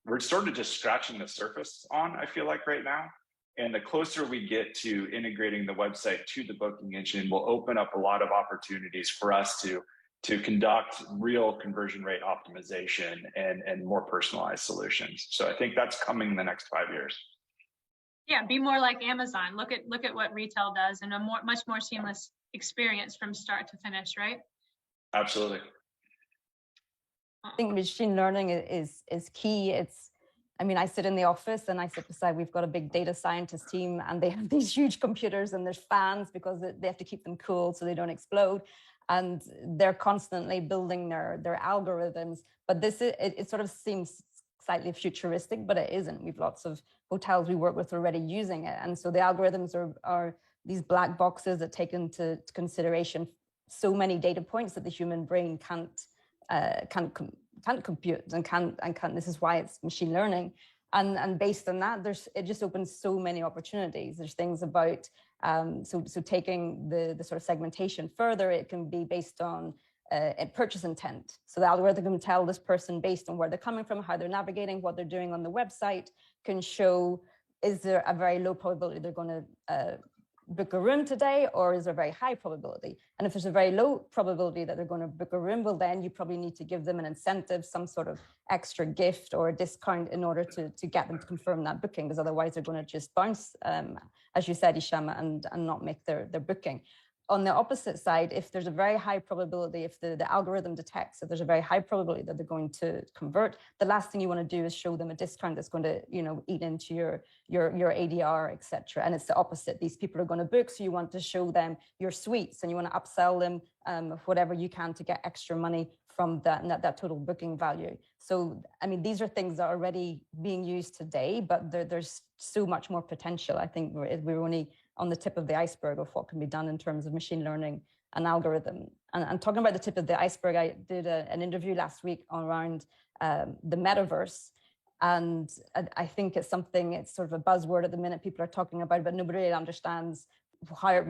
we're sort of just scratching the surface on, I feel like right now. And the closer we get to integrating the website to the booking engine will open up a lot of opportunities for us to conduct real conversion rate optimization and more personalized solutions. So I think that's coming in the next 5 years. Yeah, be more like Amazon. Look at what retail does, and a much more seamless experience from start to finish, right? Absolutely. I think machine learning is key. I sit in the office and I sit beside, we've got a big data scientist team, and they have these huge computers and there's fans because they have to keep them cool so they don't explode. And they're constantly building their algorithms. But it sort of seems slightly futuristic, but it isn't. We've lots of hotels we work with already using it. And so the algorithms are these black boxes that take into consideration so many data points that the human brain can't compute and can't. This is why it's machine learning, and based on that, it just opens so many opportunities. There's things about so taking the sort of segmentation further. It can be based on purchase intent. So the algorithm can tell this person based on where they're coming from, how they're navigating, what they're doing on the website, can show, is there a very low probability they're going to book a room today, or is there a very high probability? And if there's a very low probability that they're going to book a room, well, then you probably need to give them an incentive, some sort of extra gift or a discount in order to get them to confirm that booking, because otherwise they're going to just bounce, as you said, Hicham, and not make their booking. On the opposite side, if there's a very high probability, if the algorithm detects that there's a very high probability that they're going to convert, the last thing you want to do is show them a discount that's going to, eat into your ADR, etc. And it's the opposite. These people are going to book, so you want to show them your suites and you want to upsell them whatever you can to get extra money from that total booking value. So, these are things that are already being used today, but there's so much more potential. I think we're only on the tip of the iceberg of what can be done in terms of machine learning and algorithm. And talking about the tip of the iceberg, I did an interview last week around the metaverse. And I think it's sort of a buzzword at the minute. People are talking about it, but nobody really understands what it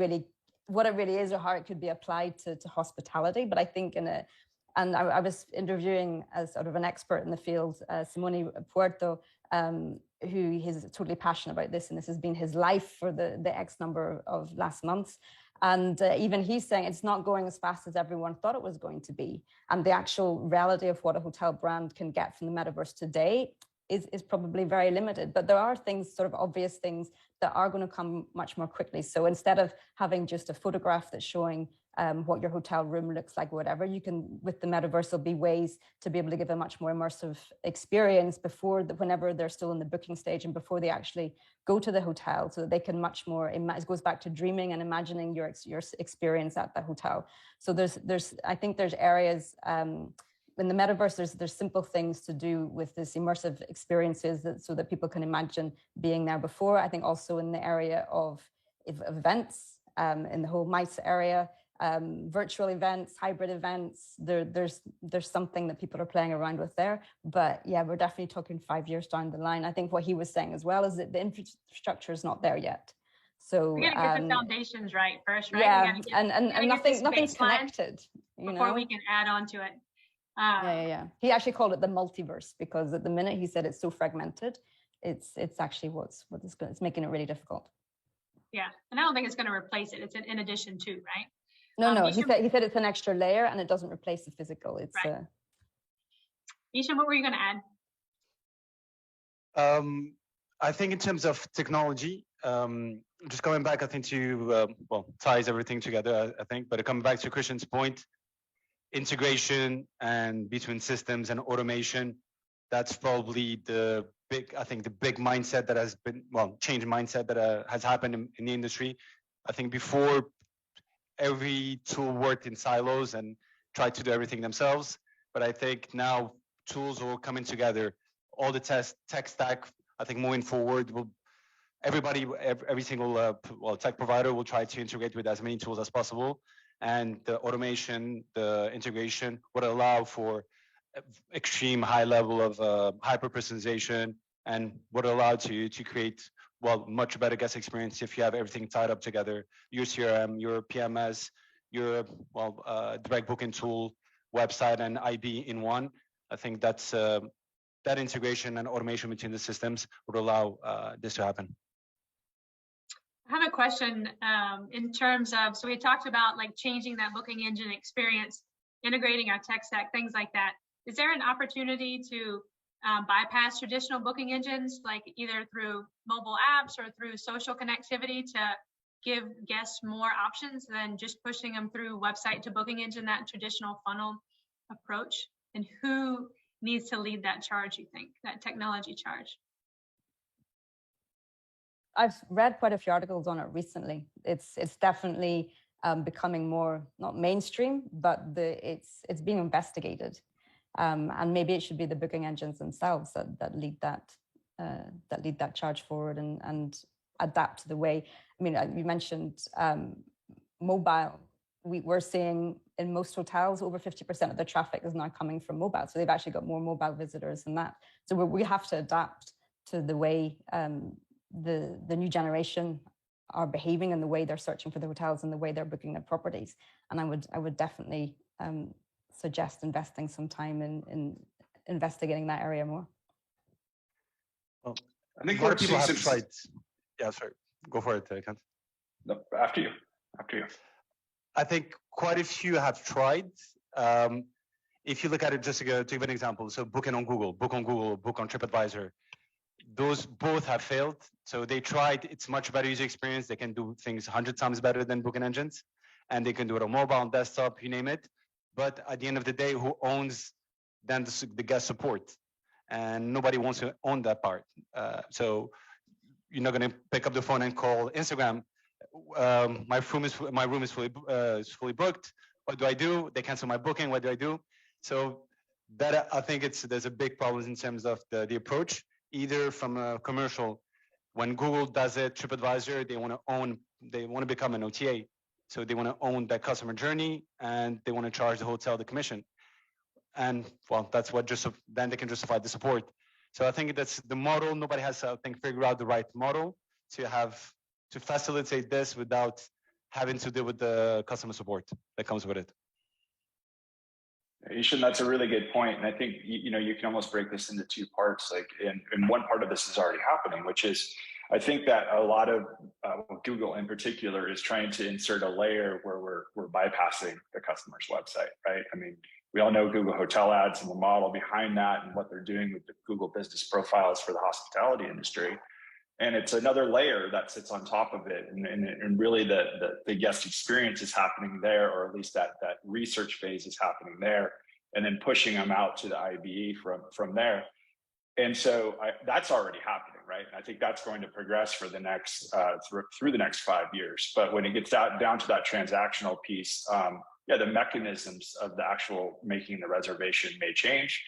really is or how it could be applied to hospitality. But I think I was interviewing as sort of an expert in the field, Simone Puerto, who is totally passionate about this, and this has been his life for the X number of last months. And even he's saying it's not going as fast as everyone thought it was going to be. And the actual reality of what a hotel brand can get from the metaverse today is probably very limited. But there are things, sort of obvious things, that are going to come much more quickly. So instead of having just a photograph that's showing what your hotel room looks like, whatever, you can, with the metaverse, there'll be ways to be able to give a much more immersive experience whenever they're still in the booking stage and before they actually go to the hotel, so that they can much more, it goes back to dreaming and imagining your experience at the hotel. So I think there's areas in the metaverse, there's simple things to do with this immersive experiences so that people can imagine being there before. I think also in the area of events, in the whole MICE area, virtual events, hybrid events, there's something that people are playing around with there. But yeah, we're definitely talking 5 years down the line. I think what he was saying as well is that the infrastructure is not there yet. So we gotta get the foundations right first, right? Yeah, and nothing's connected. Before we can add on to it. Yeah. He actually called it the multiverse, because at the minute he said it's so fragmented. It's actually it's making it really difficult. Yeah, and I don't think it's going to replace it. It's in addition to, right? No. He said it's an extra layer, and it doesn't replace the physical. It's right. Hicham, what were you going to add? I think in terms of technology, just going back, I think to ties everything together. I think, but coming back to Christian's point, integration and between systems and automation, that's probably the the big mindset that has been, change mindset that has happened in the industry. I think before every tool worked in silos and tried to do everything themselves. But I think now tools are coming together. All the tech stack, I think moving forward, every single tech provider will try to integrate with as many tools as possible. And the automation, the integration would allow for extreme high level of hyper personalization and would allow to create much better guest experience if you have everything tied up together. Your CRM, your PMS, your direct booking tool, website, and IB in one. I think that's that integration and automation between the systems would allow this to happen. I have a question in terms of, so we talked about like changing that booking engine experience, integrating our tech stack, things like that. Is there an opportunity to bypass traditional booking engines, like either through mobile apps or through social connectivity to give guests more options than just pushing them through website to booking engine, that traditional funnel approach? And who needs to lead that charge, you think, that technology charge? I've read quite a few articles on it recently. It's definitely becoming more, not mainstream, but it's being investigated. And maybe it should be the booking engines themselves that lead that charge forward and adapt to the way. I mean, you mentioned mobile. We're seeing in most hotels over 50% of the traffic is now coming from mobile. So they've actually got more mobile visitors than that. So we have to adapt to the way the new generation are behaving and the way they're searching for the hotels and the way they're booking their properties. And I would definitely suggest investing some time in investigating that area more. Well, I think a lot of people have some... tried. Yeah, sorry. Go for it, Kent. No, after you. I think quite a few have tried. If you look at it, just to give an example, so booking on Google, book on TripAdvisor, those both have failed. So they tried, it's much better user experience. They can do things 100 times better than booking engines. And they can do it on mobile, on desktop, you name it. But at the end of the day, who owns then the guest support? And nobody wants to own that part. So you're not going to pick up the phone and call Instagram. My room is fully booked. What do I do? They cancel my booking. What do I do? So that I think there's a big problem in terms of the approach, either from a commercial. When Google does it, TripAdvisor, they want to become an OTA. So they want to own that customer journey and they want to charge the hotel the commission. And that's what then they can justify the support. So I think that's the model. Nobody has, I think, figured out the right model to facilitate this without having to deal with the customer support that comes with it. Hicham, that's a really good point. And I think, you can almost break this into two parts. Like, and one part of this is already happening, which is, I think that a lot of Google in particular is trying to insert a layer where we're bypassing the customer's website, right? I mean, we all know Google Hotel Ads and the model behind that and what they're doing with the Google business profiles for the hospitality industry. And it's another layer that sits on top of it. And really the guest experience is happening there, or at least that research phase is happening there, and then pushing them out to the IBE from there. And so that's already happening, right? I think that's going to progress for the next through the next 5 years. But when it gets down to that transactional piece, the mechanisms of the actual making the reservation may change.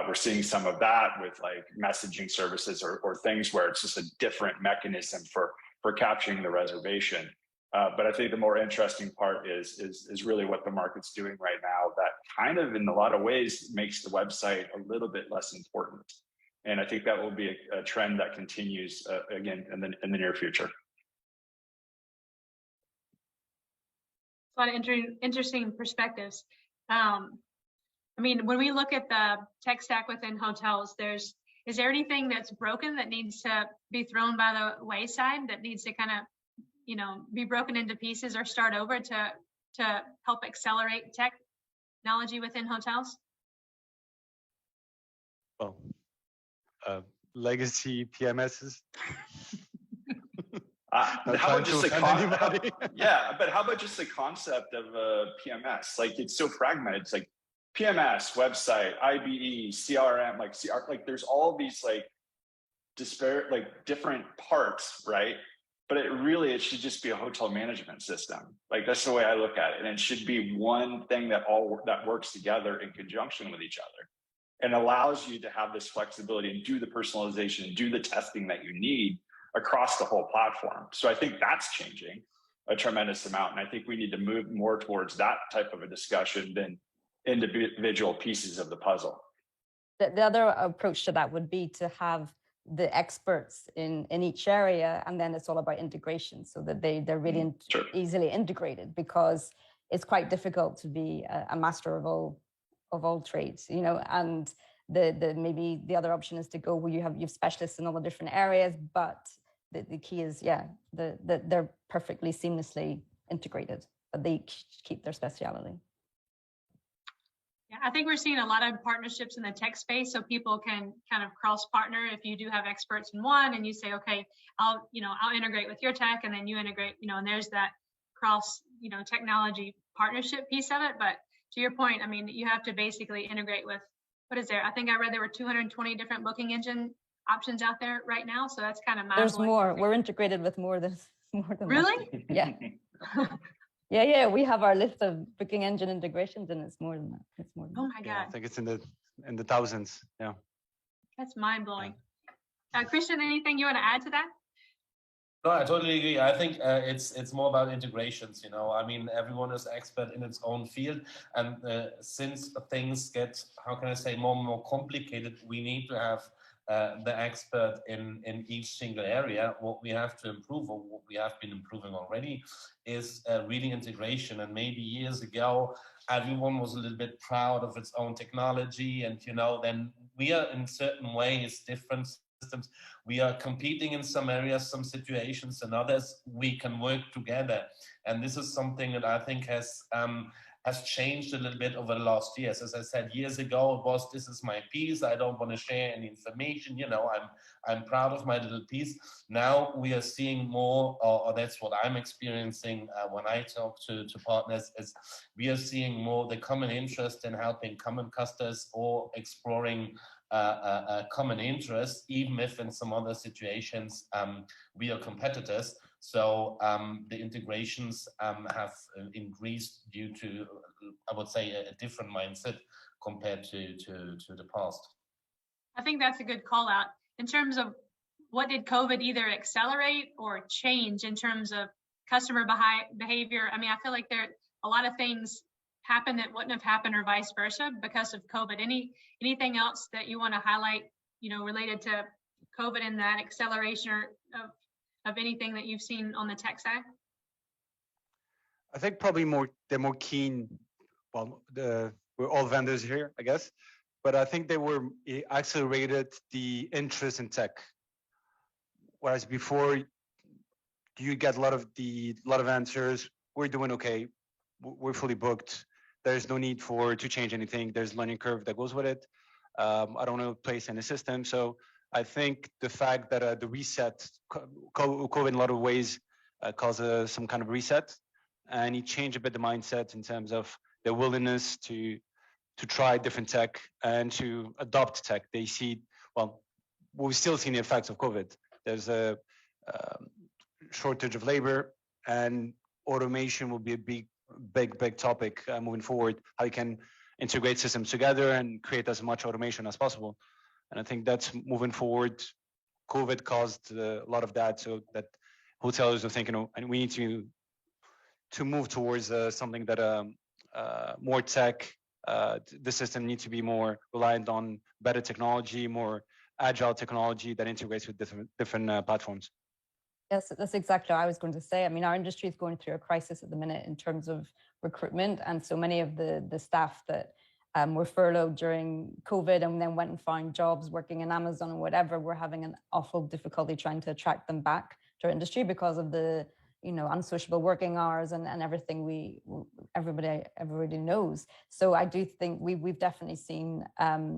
We're seeing some of that with like messaging services or things where it's just a different mechanism for capturing the reservation. But I think the more interesting part is really what the market's doing right now that kind of in a lot of ways makes the website a little bit less important. And I think that will be a trend that continues again in the near future. A lot of interesting perspectives. I mean, when we look at the tech stack within hotels, is there anything that's broken that needs to be thrown by the wayside, that needs to kind of, be broken into pieces or start over to help accelerate technology within hotels? Well, legacy PMSs. How about just the concept? Yeah, but how about just the concept of PMS? Like, it's so fragmented. It's like PMS, website, IBE, CRM, like there's all these like disparate, like different parts, right? But it should just be a hotel management system. Like that's the way I look at it. And it should be one thing that works together in conjunction with each other and allows you to have this flexibility and do the personalization and do the testing that you need across the whole platform. So I think that's changing a tremendous amount. And I think we need to move more towards that type of a discussion than individual pieces of the puzzle. The other approach to that would be to have the experts in each area, and then it's all about integration so that they're really Sure. easily integrated, because it's quite difficult to be a master of all trades, you know. And maybe the other option is to go where you have specialists in all the different areas, but the key is they're perfectly seamlessly integrated, but they keep their speciality. Yeah, I think we're seeing a lot of partnerships in the tech space, so people can kind of cross partner. If you do have experts in one, and you say, okay, I'll integrate with your tech, and then you integrate, and there's that cross, technology partnership piece of it. But to your point, I mean, you have to basically integrate with, what is there? I think I read there were 220 different booking engine options out there right now. So that's kind of mind-blowing. There's more. We're integrated with more than really? That. Yeah. Yeah, we have our list of booking engine integrations, and it's more than that. It's more than oh my God. Yeah, I think it's in the thousands. Yeah. That's mind-blowing. Christian, anything you want to add to that? No, I totally agree. I think it's more about integrations. I mean, everyone is expert in its own field, and since things get, how can I say, more and more complicated, we need to have the expert in each single area. What we have to improve, or what we have been improving already, is really integration. And maybe years ago, everyone was a little bit proud of its own technology, and then we are in certain ways different systems. We are competing in some areas, some situations, and others we can work together. And this is something that I think has changed a little bit over the last years. As I said, years ago, it was, this is my piece, I don't want to share any information, I'm proud of my little piece. Now we are seeing more, or that's what I'm experiencing when I talk to partners, is we are seeing more the common interest in helping common customers or exploring a common interest, even if in some other situations we are competitors. So the integrations have increased due to, I would say, a different mindset compared to the past. I think that's a good call out. In terms of what did COVID either accelerate or change in terms of customer behavior? I mean, I feel like there a lot of things happened that wouldn't have happened, or vice versa, because of COVID. Anything else that you want to highlight, related to COVID and that acceleration of anything that you've seen on the tech side? I think probably they're more keen. Well, we're all vendors here, I guess, but I think it accelerated the interest in tech. Whereas before, you get a lot of answers. We're doing okay. We're fully booked. There's no need to change anything. There's a learning curve that goes with it. I don't want to place any system. So I think the fact that the reset, COVID in a lot of ways caused some kind of reset, and it changed a bit the mindset in terms of their willingness to try different tech and to adopt tech. They see, well, we've still seen the effects of COVID. There's a shortage of labor, and automation will be a big topic moving forward. How you can integrate systems together and create as much automation as possible. And I think that's moving forward. COVID caused a lot of that, so that hotels are thinking, and we need to move towards something that more tech. The system needs to be more reliant on better technology, more agile technology that integrates with different platforms. Yes, that's exactly what I was going to say. I mean, our industry is going through a crisis at the minute in terms of recruitment, and so many of the staff that were furloughed during COVID and then went and found jobs working in Amazon or whatever, we're having an awful difficulty trying to attract them back to our industry because of the unsociable working hours and everything everybody knows. So I do think we've definitely seen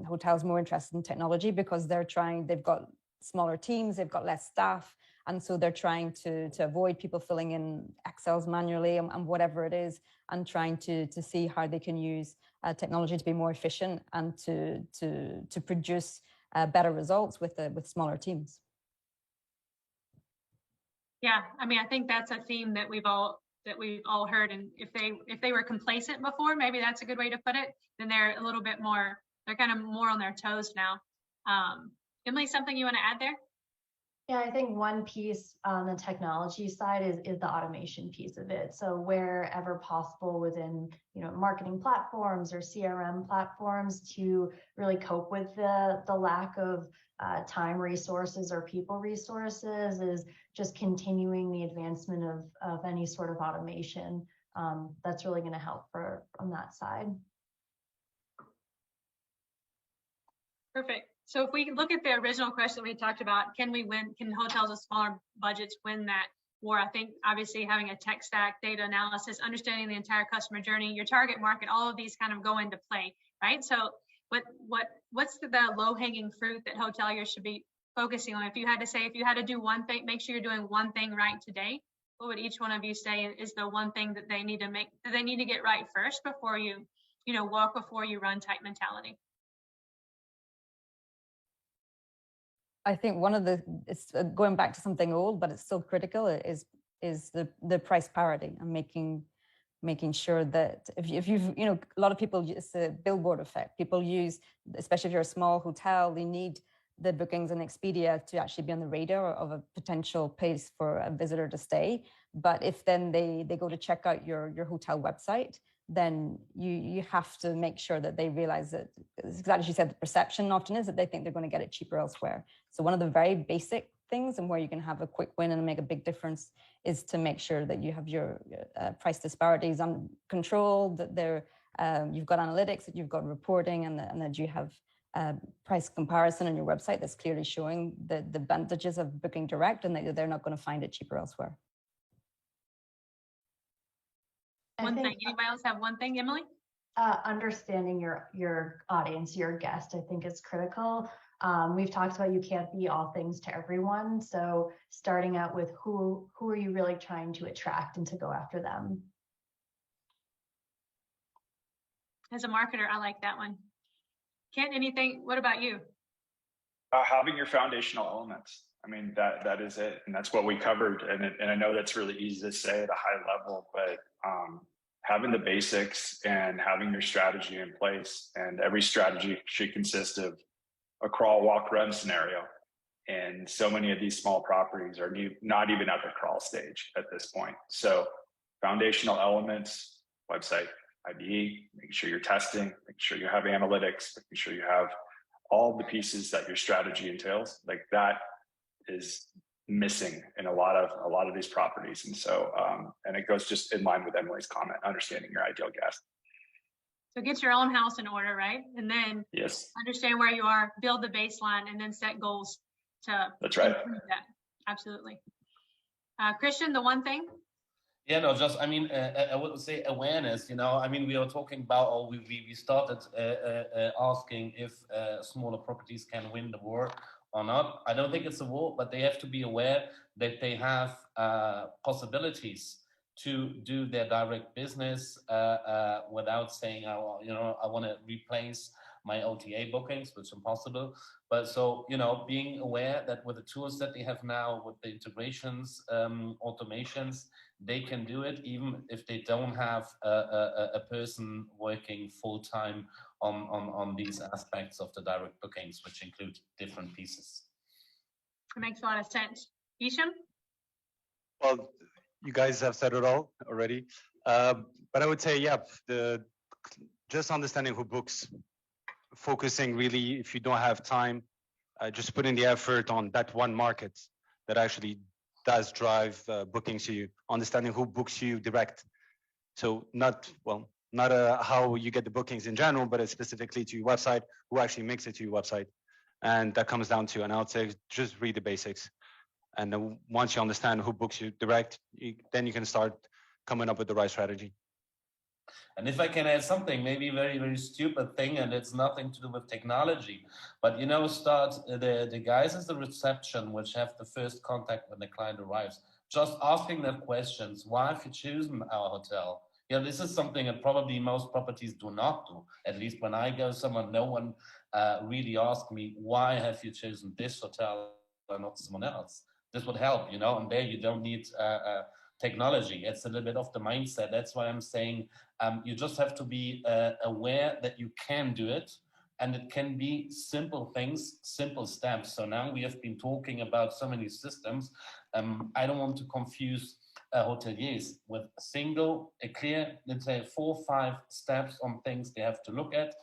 hotels more interested in technology because they've got smaller teams, they've got less staff. And so they're trying to avoid people filling in Excels manually and whatever it is, and trying to see how they can use technology to be more efficient and to produce better results with smaller teams. Yeah, I mean, I think that's a theme that we've all heard. And if they were complacent before, maybe that's a good way to put it. Then they're a little bit more. They're kind of more on their toes now. Emily, something you want to add there? Yeah, I think one piece on the technology side is the automation piece of it. So wherever possible within, marketing platforms or CRM platforms to really cope with the lack of time resources or people resources is just continuing the advancement of any sort of automation. That's really going to help on that side. Perfect. So if we look at the original question we talked about, can hotels with smaller budgets win that war? I think obviously having a tech stack, data analysis, understanding the entire customer journey, your target market, all of these kind of go into play, right? So what's the low-hanging fruit that hoteliers should be focusing on? If you had to do one thing, make sure you're doing one thing right today, what would each one of you say is the one thing that they need to get right first before you walk before you run type mentality? I think one of it's going back to something old, but it's still critical, is the price parity and making sure that if you've, a lot of people, it's a billboard effect. People use, especially if you're a small hotel, they need the bookings and Expedia to actually be on the radar of a potential place for a visitor to stay. But if then they go to check out your hotel website, then you have to make sure that they realize that, exactly as you said, the perception often is that they think they're going to get it cheaper elsewhere. So one of the very basic things and where you can have a quick win and make a big difference is to make sure that you have your price disparities under control, that you've got analytics, that you've got reporting, and that you have price comparison on your website that's clearly showing the advantages of booking direct, and that they're not going to find it cheaper elsewhere. One thing. Anybody else have one thing, Emily? Understanding your audience, your guest, I think is critical. We've talked about you can't be all things to everyone. So starting out with who are you really trying to attract and to go after them? As a marketer, I like that one. Kent, anything? What about you? Having your foundational elements. I mean, that is it. And that's what we covered. And I know that's really easy to say at a high level, but having the basics and having your strategy in place, and every strategy should consist of a crawl, walk, run scenario. And so many of these small properties are not even at the crawl stage at this point. So foundational elements, website, IDE, making sure you're testing, making sure you have analytics, making sure you have all the pieces that your strategy entails. Like that is missing in a lot of these properties. And so, and it goes just in line with Emily's comment, understanding your ideal guest. So get your own house in order, right? And then yes, understand where you are, build the baseline, and then set goals to that's right. improve that. Absolutely. Christian, the one thing? Yeah, no, just, I mean, I would say awareness, I mean, we were talking about, or we started asking if smaller properties can win the war or not. I don't think it's a war, but they have to be aware that they have possibilities to do their direct business without saying, I want to replace my OTA bookings, which is impossible. But so, being aware that with the tools that they have now, with the integrations, automations, they can do it even if they don't have a person working full-time on these aspects of the direct bookings, which include different pieces. It makes a lot of sense. Hicham? Well, you guys have said it all already. But I would say, yeah, just understanding who books, focusing really, if you don't have time, just putting the effort on that one market that actually does drive bookings to you, understanding who books you direct. So not how you get the bookings in general, but specifically to your website, who actually makes it to your website. And that comes down to, and I would say, just read the basics. And then once you understand who books you direct, then you can start coming up with the right strategy. And if I can add something, maybe a very, very stupid thing, and it's nothing to do with technology, but start the guys at the reception, which have the first contact when the client arrives, just asking them questions. Why have you chosen our hotel? This is something that probably most properties do not do. At least when I go somewhere, no one really asks me, why have you chosen this hotel or not someone else? this would help, and there you don't need technology. It's a little bit of the mindset. That's why I'm saying you just have to be aware that you can do it, and it can be simple things, simple steps. So now we have been talking about so many systems. I don't want to confuse hoteliers with a clear, let's say 4 or 5 steps on things they have to look at.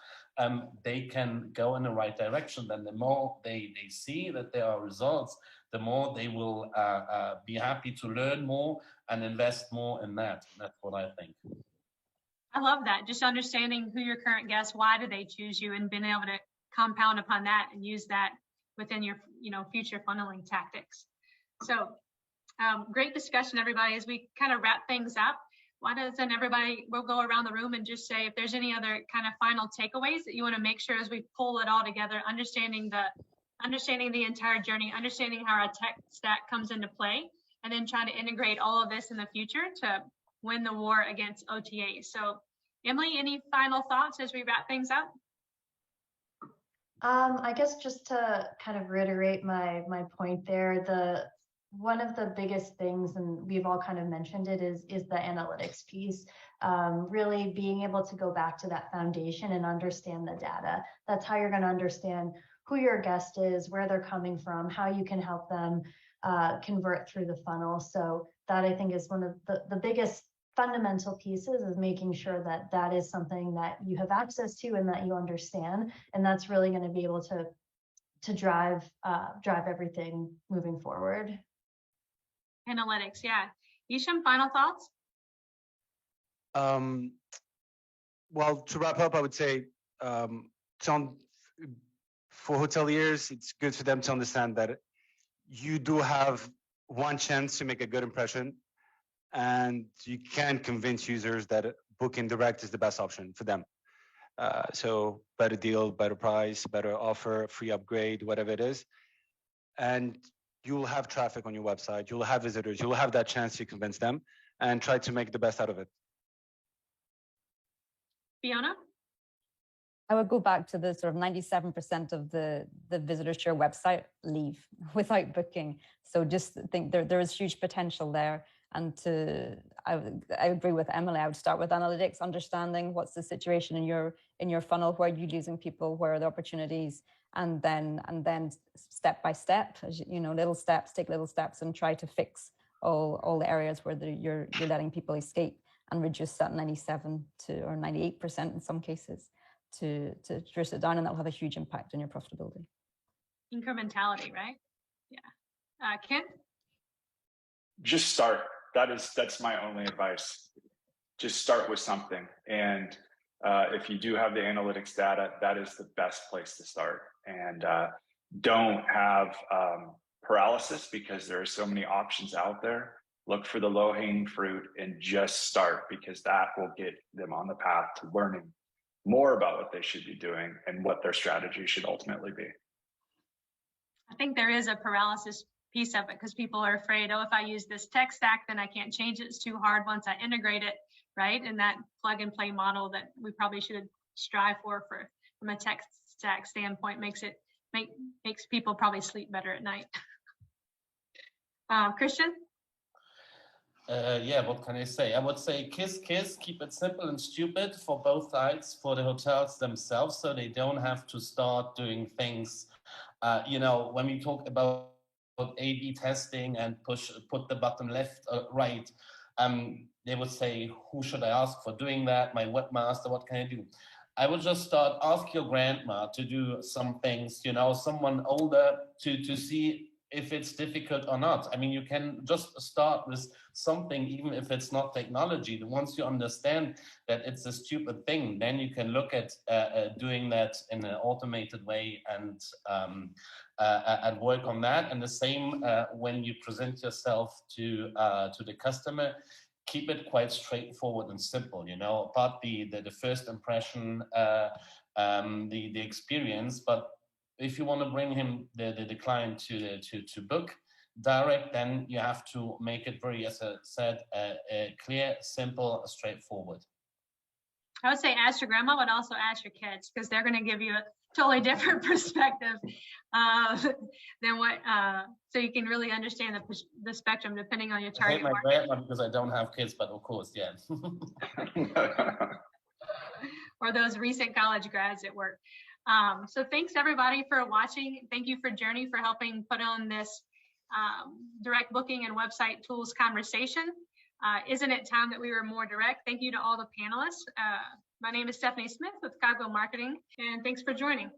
They can go in the right direction. Then the more they see that there are results, the more they will be happy to learn more and invest more in that. That's what I think. I love that. Just understanding who your current guests, why do they choose you, and being able to compound upon that and use that within your, future funneling tactics. So great discussion, everybody. As we kind of wrap things up, why doesn't everybody, we'll go around the room and just say if there's any other kind of final takeaways that you want to make sure as we pull it all together, understanding the entire journey, understanding how our tech stack comes into play, and then trying to integrate all of this in the future to win the war against OTAs. So Emily, any final thoughts as we wrap things up? I guess just to kind of reiterate my point there, one of the biggest things, and we've all kind of mentioned it, is the analytics piece. Really being able to go back to that foundation and understand the data. That's how you're going to understand who your guest is, where they're coming from, how you can help them convert through the funnel. So that, I think, is one of the biggest fundamental pieces, is making sure that that is something that you have access to and that you understand. And that's really going to be able to drive everything moving forward. Analytics, yeah. Hicham, final thoughts? Well, to wrap up, I would say for hoteliers, it's good for them to understand that you do have one chance to make a good impression, and you can convince users that booking direct is the best option for them. So better deal, better price, better offer, free upgrade, whatever it is. And you'll have traffic on your website, you'll have visitors, you'll have that chance to convince them and try to make the best out of it. Fiona? I would go back to the sort of 97% of the visitors to your website leave without booking. So just think there is huge potential there. And I agree with Emily. I would start with analytics, understanding what's the situation in your funnel, where you're losing people, where are the opportunities, and then step by step, as little steps, take little steps, and try to fix all the areas where you're letting people escape, and reduce that 97 or 98% in some cases to reduce it down, and that will have a huge impact on your profitability. Incrementality, right? Yeah. Ken? Just start. That's my only advice. Just start with something. And if you do have the analytics data, that is the best place to start. And don't have paralysis, because there are so many options out there. Look for the low-hanging fruit and just start, because that will get them on the path to learning more about what they should be doing and what their strategy should ultimately be. I think there is a paralysis piece of it, because people are afraid, if I use this tech stack, then I can't change it. It's too hard once I integrate it, right? And that plug and play model that we probably should strive for from a tech stack standpoint makes people probably sleep better at night. Christian? Yeah, what can I say? I would say kiss, keep it simple and stupid for both sides, for the hotels themselves, so they don't have to start doing things. When we talk about A/B testing and put the button left, right, they would say, who should I ask for doing that? My webmaster, what can I do? I would just ask your grandma to do some things, someone older to see if it's difficult or not. I mean, you can just start with something, even if it's not technology. Once you understand that it's a stupid thing, then you can look at doing that in an automated way and work on that. And the same when you present yourself to the customer, keep it quite straightforward and simple. Apart the first impression, the experience, but if you want to bring him the client to book direct, then you have to make it very, as I said, clear, simple, straightforward. I would say ask your grandma, but also ask your kids, because they're going to give you totally different perspective than what, so you can really understand the spectrum depending on your I hate target my market. grad one because I don't have kids, but of course, yeah. Or those recent college grads at work. So thanks everybody for watching. Thank you for Journey for helping put on this direct booking and website tools conversation. Isn't it time that we were more direct? Thank you to all the panelists. My name is Stephanie Smith with Cogwheel Marketing, and thanks for joining.